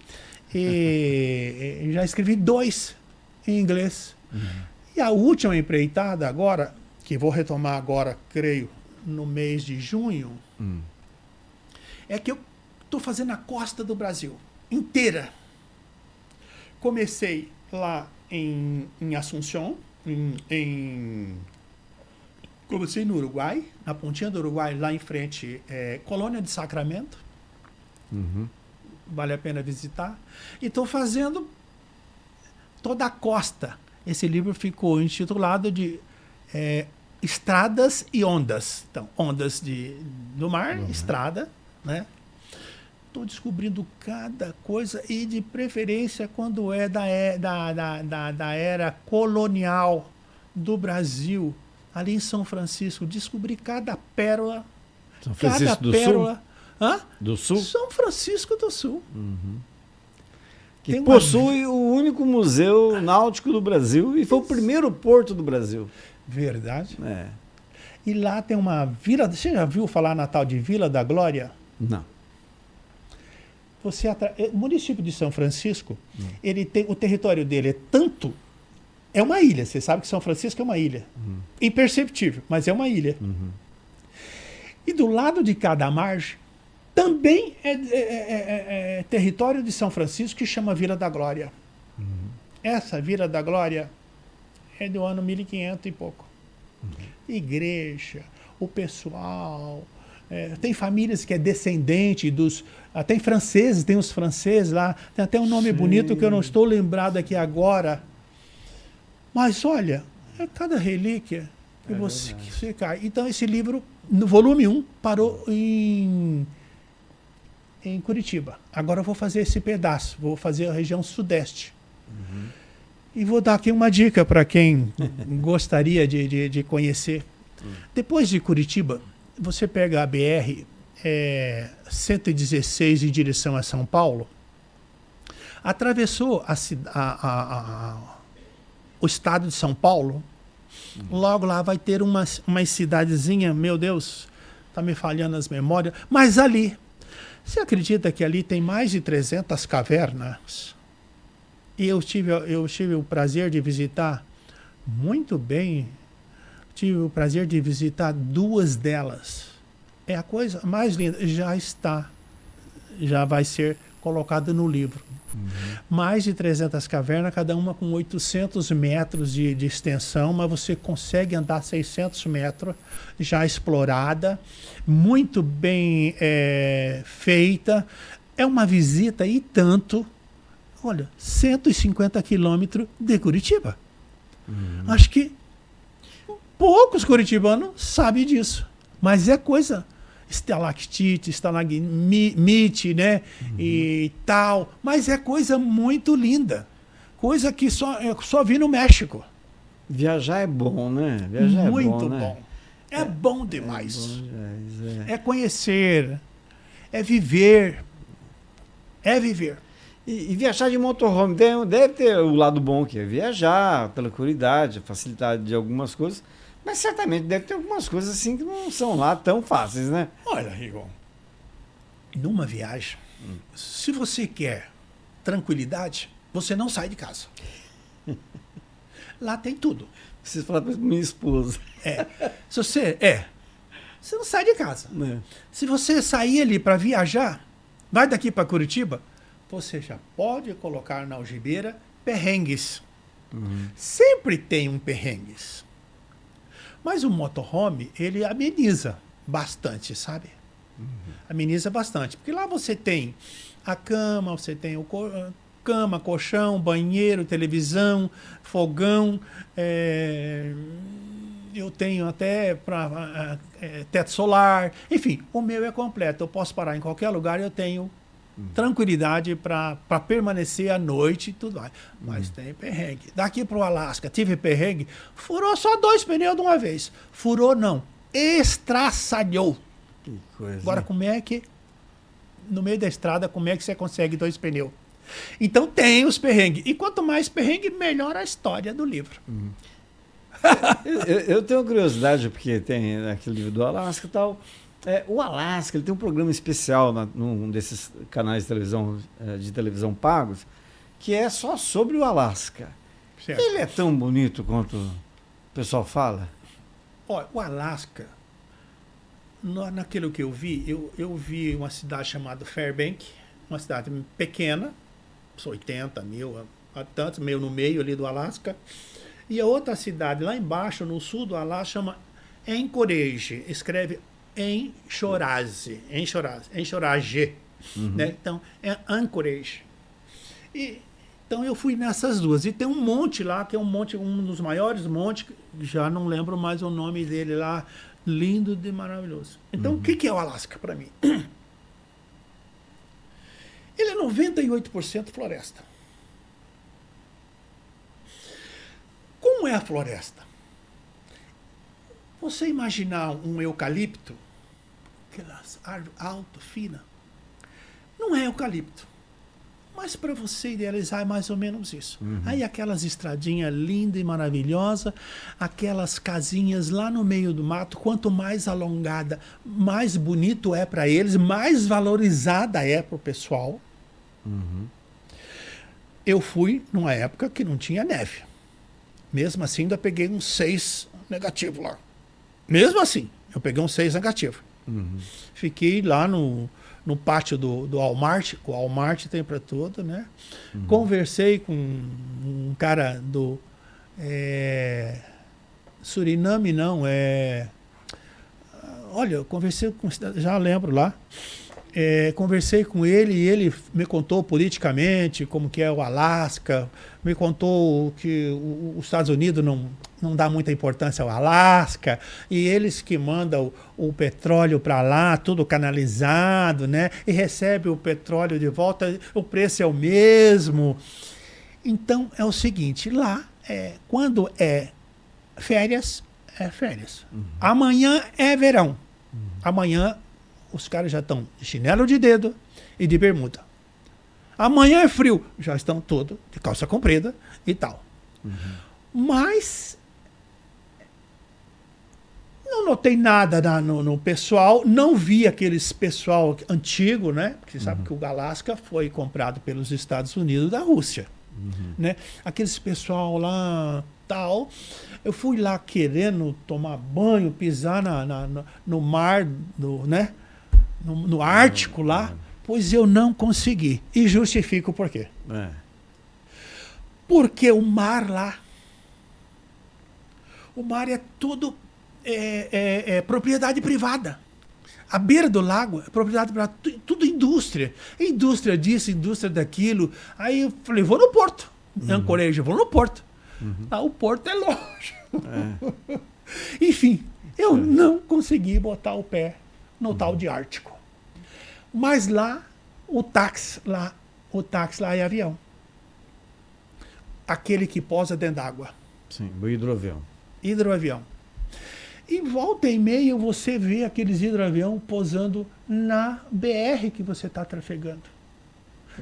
B: E já escrevi 2 em inglês. E a última empreitada agora, que vou retomar agora, creio, no mês de junho, é que eu estou fazendo a costa do Brasil inteira. comecei lá em Assunção, comecei no Uruguai, na pontinha do Uruguai, lá em frente, Colônia de Sacramento.
A: Uhum.
B: Vale a pena visitar. E estou fazendo toda a costa. Esse livro ficou intitulado de Estradas e Ondas. Então, ondas do mar, estrada, né? Estou descobrindo cada coisa e, de preferência, quando é da era colonial do Brasil, ali em São Francisco, descobri cada pérola.
A: São Francisco
B: Cada
A: do
B: pérola.
A: Sul?
B: Hã?
A: Do Sul?
B: São Francisco do Sul.
A: Que
B: Tem
A: possui o único museu náutico do Brasil e foi o primeiro porto do Brasil.
B: Verdade.
A: É.
B: E lá tem uma vila. Você já viu falar na tal de Vila da Glória?
A: Não.
B: O município de São Francisco, ele tem, o território dele é tanto. É uma ilha. Você sabe que São Francisco é uma ilha. Imperceptível, mas é uma ilha. E do lado de cada margem também é território de São Francisco, que chama Vila da Glória. Essa Vila da Glória é do ano 1500 e pouco. Igreja, o pessoal, tem famílias que é descendente dos... tem franceses, tem os franceses lá, tem até um nome bonito que eu não estou lembrado aqui agora. Mas olha, é cada relíquia que você cai. Então esse livro, no volume 1, parou em Curitiba. Agora eu vou fazer esse pedaço, vou fazer a região sudeste. E vou dar aqui uma dica para quem gostaria de conhecer. Depois de Curitiba, você pega a BR 116 em direção a São Paulo, atravessou o estado de São Paulo, logo lá vai ter uma cidadezinha, meu Deus, está me falhando as memórias, mas ali, você acredita que ali tem mais de 300 cavernas? E eu tive o prazer de visitar muito bem, tive o prazer de visitar 2 delas. É a coisa mais linda, já vai ser colocado no livro. Mais de 300 cavernas, cada uma com 800 metros de extensão, mas você consegue andar 600 metros, já explorada, muito bem feita. É uma visita e tanto, olha, 150 quilômetros de Curitiba. Acho que poucos curitibanos sabem disso, mas é coisa... estalactite, estalagmite, né? E tal. Mas é coisa muito linda. Coisa que só vi no México.
A: Viajar é bom, né? Viajar
B: muito
A: é bom, né?
B: bom. É bom demais.
A: É bom demais,
B: É conhecer. É viver. É viver.
A: E viajar de motorhome deve ter o lado bom, que é viajar, tranquilidade, facilidade de algumas coisas. Mas certamente deve ter algumas coisas assim que não são lá tão fáceis, né?
B: Olha, Rigon, numa viagem, se você quer tranquilidade, você não sai de casa. Lá tem tudo.
A: Preciso falar para minha esposa.
B: Você não sai de casa.
A: É.
B: Se você sair ali para viajar, vai daqui para Curitiba, você já pode colocar na algibeira perrengues. Sempre tem um perrengues. Mas o motorhome, ele ameniza bastante, sabe? Ameniza bastante. Porque lá você tem a cama, você tem cama, colchão, banheiro, televisão, fogão. Eu tenho até teto solar. Enfim, o meu é completo. Eu posso parar em qualquer lugar e eu tenho tranquilidade para permanecer à noite e tudo mais. Mas tem perrengue. Daqui para o Alasca, tive perrengue, furou só 2 pneus de uma vez. Furou não, estraçalhou.
A: Que coisa.
B: Agora, como é que, no meio da estrada, como é que você consegue 2 pneus? Então tem os perrengues. E quanto mais perrengue, melhor a história do livro.
A: Eu tenho curiosidade, porque tem aquele livro do Alasca e tal. O Alasca, ele tem um programa especial num desses canais de televisão pagos, que é só sobre o Alasca.
B: Certo.
A: Ele é tão bonito quanto o pessoal fala?
B: Olha, o Alasca, naquilo que eu vi, eu vi uma cidade chamada Fairbanks, uma cidade pequena, 80 mil tanto, meio no meio ali do Alasca. E a outra cidade lá embaixo, no sul do Alasca, chama Anchorage. Escreve Enchorage. Né? Então, é Anchorage. Então eu fui nessas duas. E tem um monte lá, que é um dos maiores montes, já não lembro mais o nome dele lá, lindo e maravilhoso. Então, o que é o Alasca para mim? Ele é 98% floresta. Como é a floresta? Você imaginar um eucalipto, aquelas árvores altas, finas, não é eucalipto. Mas para você idealizar é mais ou menos isso. Aí aquelas estradinhas lindas e maravilhosas, aquelas casinhas lá no meio do mato, quanto mais alongada, mais bonito é para eles, mais valorizada é para o pessoal. Eu fui numa época que não tinha neve. Mesmo assim, ainda peguei um 6 negativo lá. Mesmo assim, eu peguei um 6 negativo. Fiquei lá no pátio do Walmart, o Walmart tem para tudo, né? Conversei com um cara do Suriname, não, olha, eu conversei com, já lembro lá, conversei com ele e ele me contou politicamente como que é o Alasca, me contou que os Estados Unidos não dá muita importância ao Alasca, e eles que mandam o petróleo para lá, tudo canalizado, né? E recebe o petróleo de volta, o preço é o mesmo. Então é o seguinte, lá, quando é férias, é férias. Amanhã é verão. Amanhã os caras já estão de chinelo de dedo e de bermuda. Amanhã é frio, já estão todos de calça comprida e tal. Mas não notei nada no pessoal, não vi aqueles pessoal antigo, né? Porque você sabe que o Alasca foi comprado pelos Estados Unidos da Rússia. Né? Aqueles pessoal lá, tal. Eu fui lá querendo tomar banho, pisar no mar, né? No Ártico lá, pois eu não consegui. E justifico por quê. Porque o mar lá, o mar é tudo propriedade privada. A beira do lago é propriedade privada, tudo indústria. Indústria disso, indústria daquilo. Aí eu falei, vou no porto. Anchorage, vou no porto. O porto é longe. Enfim, eu não consegui botar o pé no tal de Ártico. Mas lá, o táxi lá é avião. Aquele que posa dentro d'água.
A: Sim, o hidroavião.
B: Hidroavião. E volta e meia você vê aqueles hidroavião posando na BR que você está trafegando.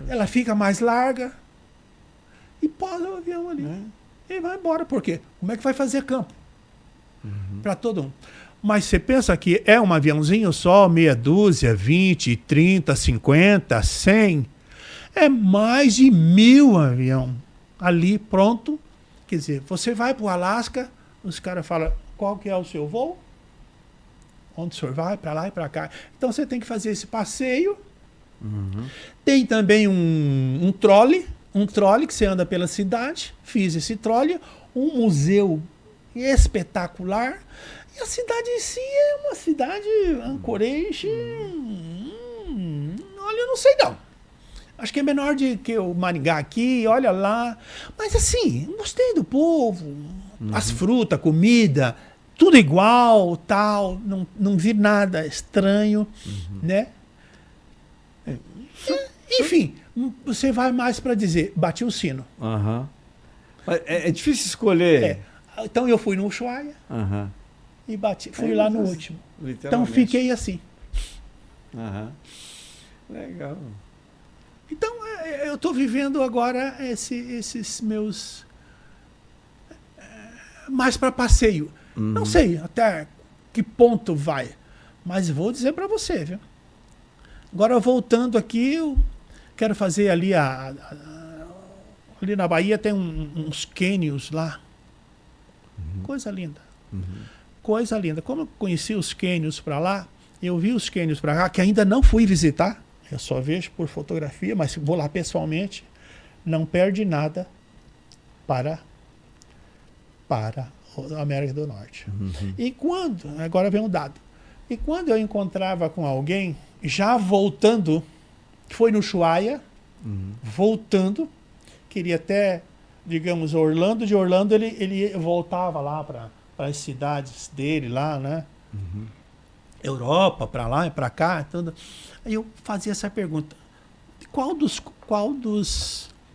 B: Ela fica mais larga e posa o avião ali. E vai embora. Por quê? Como é que vai fazer campo? Para todo mundo. Mas você pensa que é um aviãozinho só, meia dúzia, 20, 30, 50, 100. É mais de 1000 avião ali pronto. Quer dizer, você vai para o Alasca, os caras falam, qual que é o seu voo? Onde o senhor vai? Para lá e para cá. Então você tem que fazer esse passeio. Tem também um trolley que você anda pela cidade. Fiz esse trolley. Um museu espetacular. E a cidade em si é uma cidade Anchorage. Olha, eu não sei não. Acho que é menor de que o Maringá aqui, olha lá. Mas assim, gostei do povo. As frutas, comida, tudo igual, tal. Não vi nada estranho, né? Enfim, você vai mais para dizer, bati o sino.
A: É difícil escolher.
B: Então eu fui no Ushuaia. E bati, fui lá no último. Então fiquei assim.
A: Legal.
B: Então eu estou vivendo agora esses meus mais para passeio. Não sei até que ponto vai, mas vou dizer para você, viu? Agora voltando aqui, eu quero fazer ali ali na Bahia tem uns cânions lá. Coisa linda. Coisa linda. Como eu conheci os cânions para lá, eu vi os cânions para cá, que ainda não fui visitar. Eu só vejo por fotografia, mas vou lá pessoalmente. Não perde nada para a América do Norte. E quando, agora vem um dado, e quando eu encontrava com alguém, já voltando, foi no Ushuaia, voltando, queria até, digamos, Orlando, de Orlando ele voltava lá para as cidades dele lá, né? Europa, para lá e para cá, tudo. Aí eu fazia essa pergunta: qual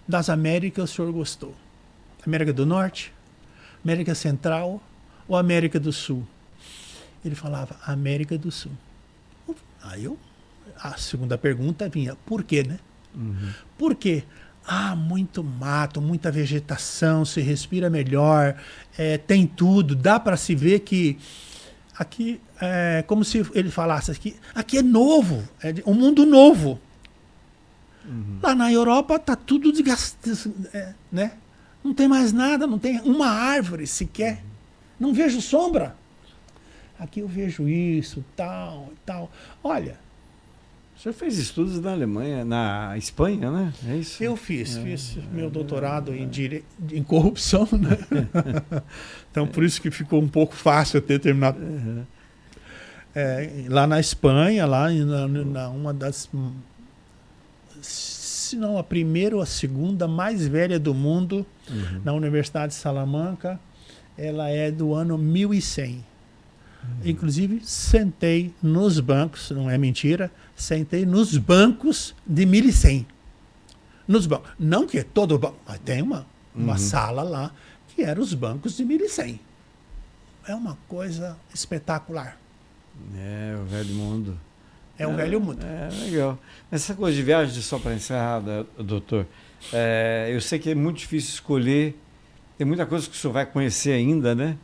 B: das Américas o senhor gostou? América do Norte, América Central ou América do Sul? Ele falava América do Sul. Aí a segunda pergunta vinha: por quê, né? Por quê? Muito mato, muita vegetação, se respira melhor, tem tudo, dá para se ver que aqui é como se ele falasse aqui é novo, é um mundo novo. Lá na Europa tá tudo desgastado, né? Não tem mais nada, não tem uma árvore sequer. Não vejo sombra. Aqui eu vejo isso, tal, tal. Olha,
A: o senhor fez estudos na Alemanha, na Espanha, né? É isso?
B: eu fiz meu doutorado em corrupção, né? Então, por isso que ficou um pouco fácil eu ter terminado. Lá na Espanha, lá na uma das, se não a primeira ou a segunda mais velha do mundo, na Universidade de Salamanca, ela é do ano 1100. Inclusive, sentei nos bancos, não é mentira, sentei nos bancos de 1100. Nos bancos. Não que todo banco, mas tem uma sala lá que era os bancos de 1100. É uma coisa espetacular.
A: É, o velho mundo.
B: É o velho mundo.
A: É, legal. Essa coisa de viagem, só para encerrar, doutor, eu sei que é muito difícil escolher, tem muita coisa que o senhor vai conhecer ainda, né?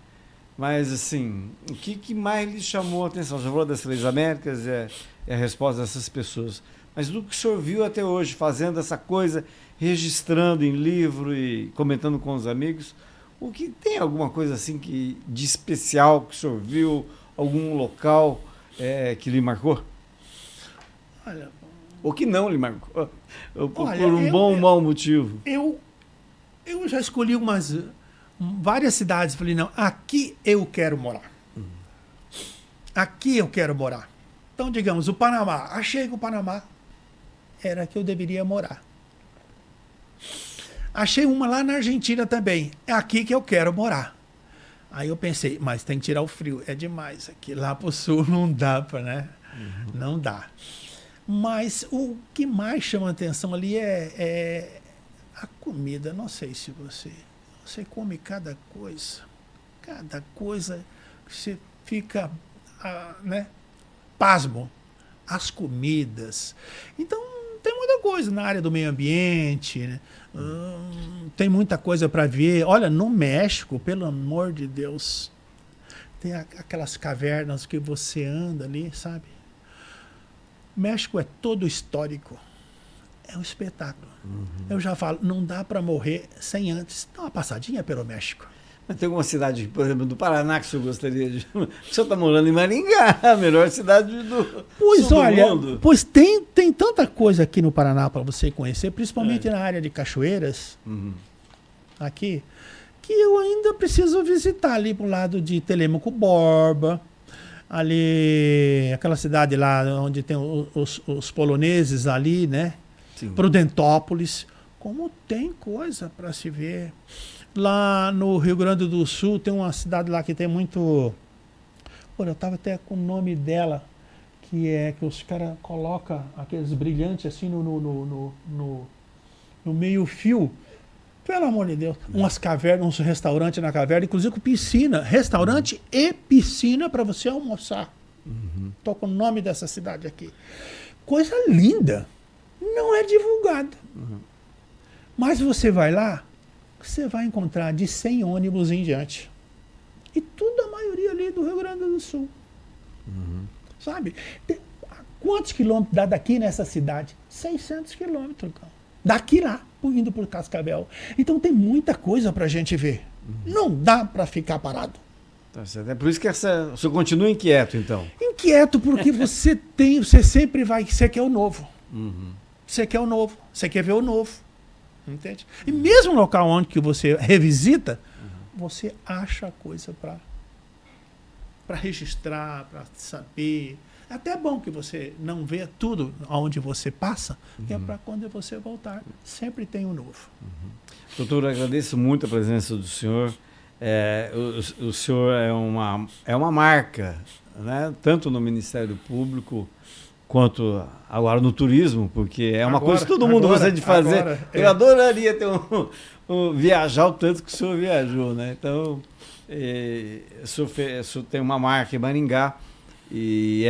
A: Mas, assim, o que mais lhe chamou a atenção? Já falou das Três Américas, é a resposta dessas pessoas. Mas do que o senhor viu até hoje, fazendo essa coisa, registrando em livro e comentando com os amigos, o que tem alguma coisa assim de especial que o senhor viu, algum local que lhe marcou?
B: Olha,
A: ou que não lhe marcou? Por
B: olha,
A: bom ou mau motivo?
B: Eu já escolhi várias cidades, falei, não, aqui eu quero morar. Aqui eu quero morar. Então, digamos, o Panamá. Achei que o Panamá era que eu deveria morar. Achei uma lá na Argentina também. É aqui que eu quero morar. Aí eu pensei, mas tem que tirar o frio. É demais aqui. Lá pro sul não dá né? Não dá. Mas o que mais chama a atenção ali é a comida. Não sei se você come cada coisa que você fica, né, pasmo. As comidas. Então, tem muita coisa na área do meio ambiente, né? Tem muita coisa para ver. Olha, no México, pelo amor de Deus, tem aquelas cavernas que você anda ali, sabe? México é todo histórico. É um espetáculo. Eu já falo, não dá para morrer sem antes dar uma passadinha pelo México.
A: Mas tem alguma cidade, por exemplo, do Paraná que o senhor gostaria de... O senhor está morando em Maringá, a melhor cidade do mundo.
B: Pois tem tanta coisa aqui no Paraná para você conhecer, principalmente na área de cachoeiras, aqui, que eu ainda preciso visitar ali pro lado de Telêmaco Borba, ali, aquela cidade lá onde tem os poloneses ali, né? Sim. Prudentópolis. Como tem coisa para se ver. Lá no Rio Grande do Sul tem uma cidade lá que tem muito... Pô, eu tava até com o nome dela, que os caras colocam aqueles brilhantes assim no meio-fio. Pelo amor de Deus. Umas cavernas, uns restaurantes na caverna, inclusive com piscina. Restaurante e piscina para você almoçar. Tô com o nome dessa cidade aqui. Coisa linda. Não é divulgada. Mas você vai lá, você vai encontrar de 100 ônibus em diante. E tudo, a maioria ali do Rio Grande do Sul. Sabe? Quantos quilômetros dá daqui nessa cidade? 600 quilômetros. Daqui lá, indo por Cascavel. Então tem muita coisa pra gente ver. Não dá pra ficar parado.
A: Tá certo. É por isso que o senhor continua inquieto, então.
B: Inquieto porque você sempre vai... Você quer o novo. Você quer o novo. Você quer ver o novo. Entende? E mesmo no local onde que você revisita, você acha coisa para registrar, para saber. É até bom que você não vê tudo onde você passa, que é para quando você voltar, sempre tem um novo.
A: Doutor, agradeço muito a presença do senhor. O senhor é uma marca, né? Tanto no Ministério Público quanto agora no turismo, porque é uma coisa que todo mundo gosta de fazer. Eu adoraria ter viajar o tanto que o senhor viajou, né? Então, o senhor tem uma marca em Maringá e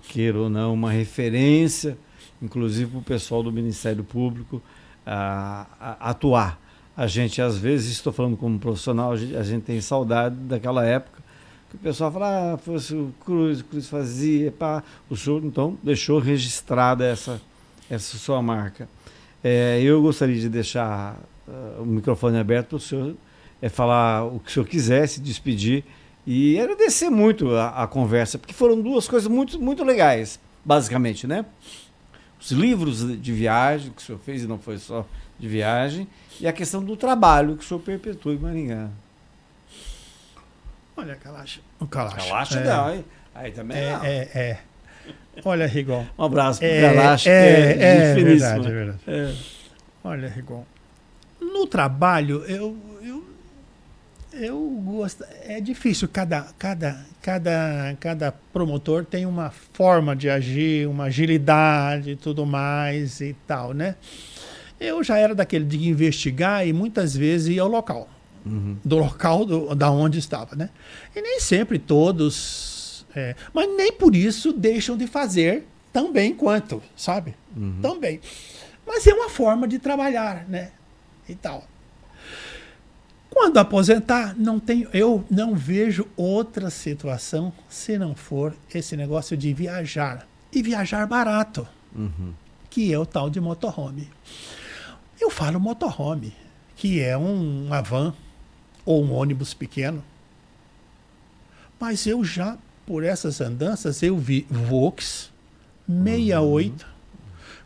A: queira ou não, uma referência, inclusive para o pessoal do Ministério Público atuar. A gente, às vezes, estou falando como profissional, a gente tem saudade daquela época que o pessoal fala, fosse o Cruz fazia, pá. O senhor, então, deixou registrada essa sua marca. Eu gostaria de deixar o microfone aberto para o senhor falar o que o senhor quiser, se despedir e agradecer muito a conversa, porque foram duas coisas muito, muito legais, basicamente, né? Os livros de viagem que o senhor fez, e não foi só de viagem, e a questão do trabalho que o senhor perpetua em Maringá.
B: Olha, o Kalash.
A: Kalash não, hein? Aí também não.
B: Olha, Rigon.
A: Um abraço para o Kalash, que é finíssimo.
B: Verdade. Olha, Rigon, no trabalho, eu gosto. É difícil, cada promotor tem uma forma de agir, uma agilidade e tudo mais e tal, né? Eu já era daquele de investigar e muitas vezes ia ao local. Do local da onde estava, né? E nem sempre todos, mas nem por isso deixam de fazer tão bem quanto, sabe? Tão bem. Mas é uma forma de trabalhar, né? E tal. Quando aposentar, eu não vejo outra situação se não for esse negócio de viajar. E viajar barato, que é o tal de motorhome. Eu falo motorhome, que é uma van ou um ônibus pequeno. Mas eu já, por essas andanças, eu vi Vox 68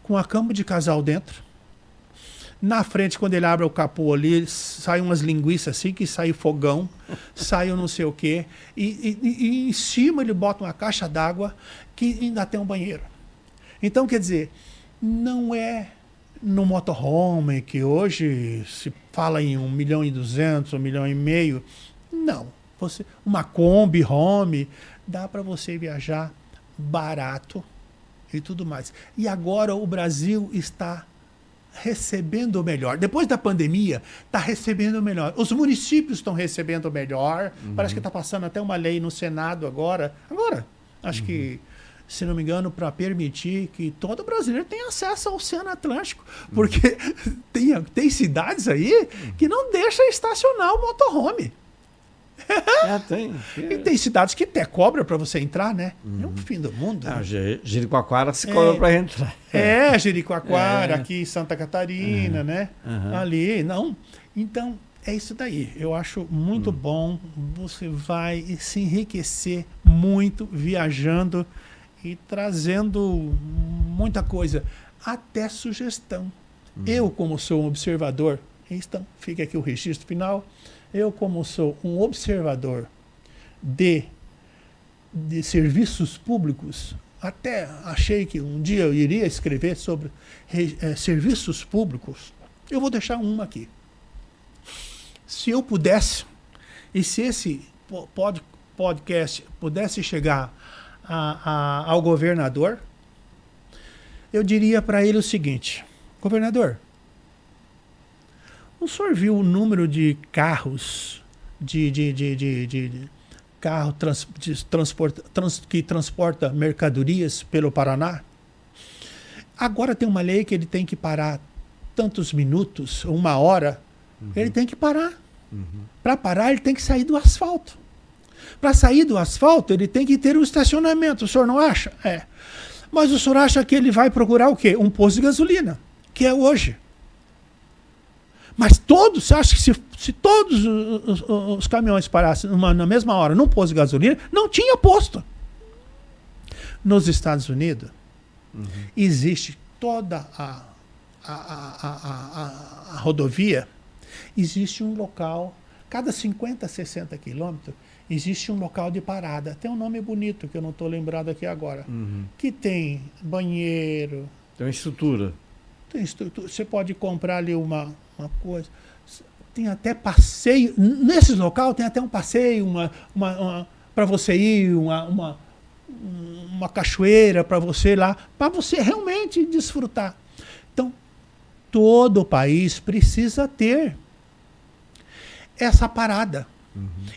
B: com a cama de casal dentro. Na frente, quando ele abre o capô ali, sai umas linguiças assim, que sai fogão, sai não sei o quê. E em cima ele bota uma caixa d'água que ainda tem um banheiro. Então, quer dizer, não é no motorhome, que hoje se fala em 1.200.000, 1,5 milhão. Não. Uma Kombi Home, dá para você viajar barato e tudo mais. E agora o Brasil está recebendo o melhor. Depois da pandemia, está recebendo o melhor. Os municípios estão recebendo o melhor. Parece que está passando até uma lei no Senado agora. Acho que, se não me engano, para permitir que todo brasileiro tenha acesso ao Oceano Atlântico. Porque tem cidades aí que não deixam estacionar o motorhome.
A: Tem.
B: E tem cidades que até cobra para você entrar, né? É um fim do mundo.
A: Né? Jericoacoara se cobra para entrar.
B: Jericoacoara, aqui em Santa Catarina, né? Ali, não. Então, é isso daí. Eu acho muito bom. Você vai se enriquecer muito viajando e trazendo muita coisa. Até sugestão. Eu, como sou um observador, então fica aqui o registro final. Eu, como sou um observador de serviços públicos, até achei que um dia eu iria escrever sobre serviços públicos. Eu vou deixar uma aqui. Se eu pudesse, e se esse podcast pudesse chegar ao governador, eu diria para ele o seguinte: governador, o senhor viu o número de carros que transporta mercadorias pelo Paraná? Agora tem uma lei que ele tem que parar tantos minutos, 1 hora, ele tem que parar. Para parar, ele tem que sair do asfalto. Para sair do asfalto, ele tem que ter um estacionamento. O senhor não acha? Mas o senhor acha que ele vai procurar o quê? Um posto de gasolina, que é hoje. Mas você acha que se todos os caminhões parassem na mesma hora num posto de gasolina, não tinha posto. Nos Estados Unidos, existe toda a rodovia, existe um local, cada 50, 60 quilômetros, existe um local de parada. Tem um nome bonito, que eu não estou lembrado aqui agora, que tem banheiro.
A: Tem uma estrutura.
B: Tem estrutura. Você pode comprar ali uma coisa. Tem até passeio. Nesse local tem até um passeio, para você ir, uma cachoeira para você ir lá, para você realmente desfrutar. Então, todo o país precisa ter essa parada.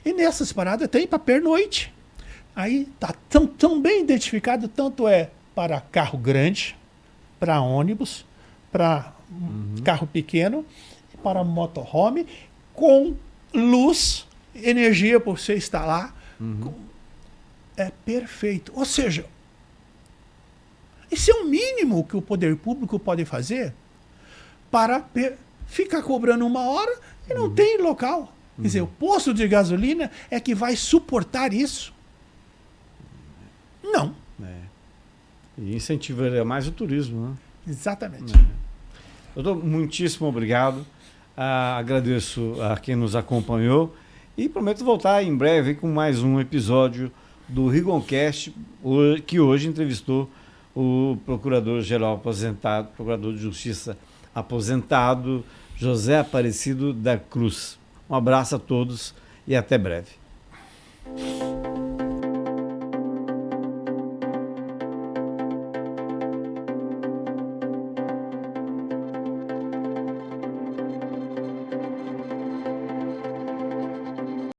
B: E nessas paradas tem para pernoite. Aí está tão bem identificado, tanto é para carro grande, para ônibus, para carro pequeno, para motorhome, com luz, energia para você instalar. É perfeito. Ou seja, esse é o mínimo que o poder público pode fazer para ficar cobrando uma hora e não tem local. Quer dizer, o posto de gasolina é que vai suportar isso? Não.
A: E incentivaria mais o turismo, né?
B: Exatamente.
A: Doutor, muitíssimo obrigado. Agradeço a quem nos acompanhou e prometo voltar em breve com mais um episódio do Rigoncast, que hoje entrevistou o Procurador-Geral aposentado, Procurador de Justiça aposentado, José Aparecido da Cruz. Um abraço a todos e até breve.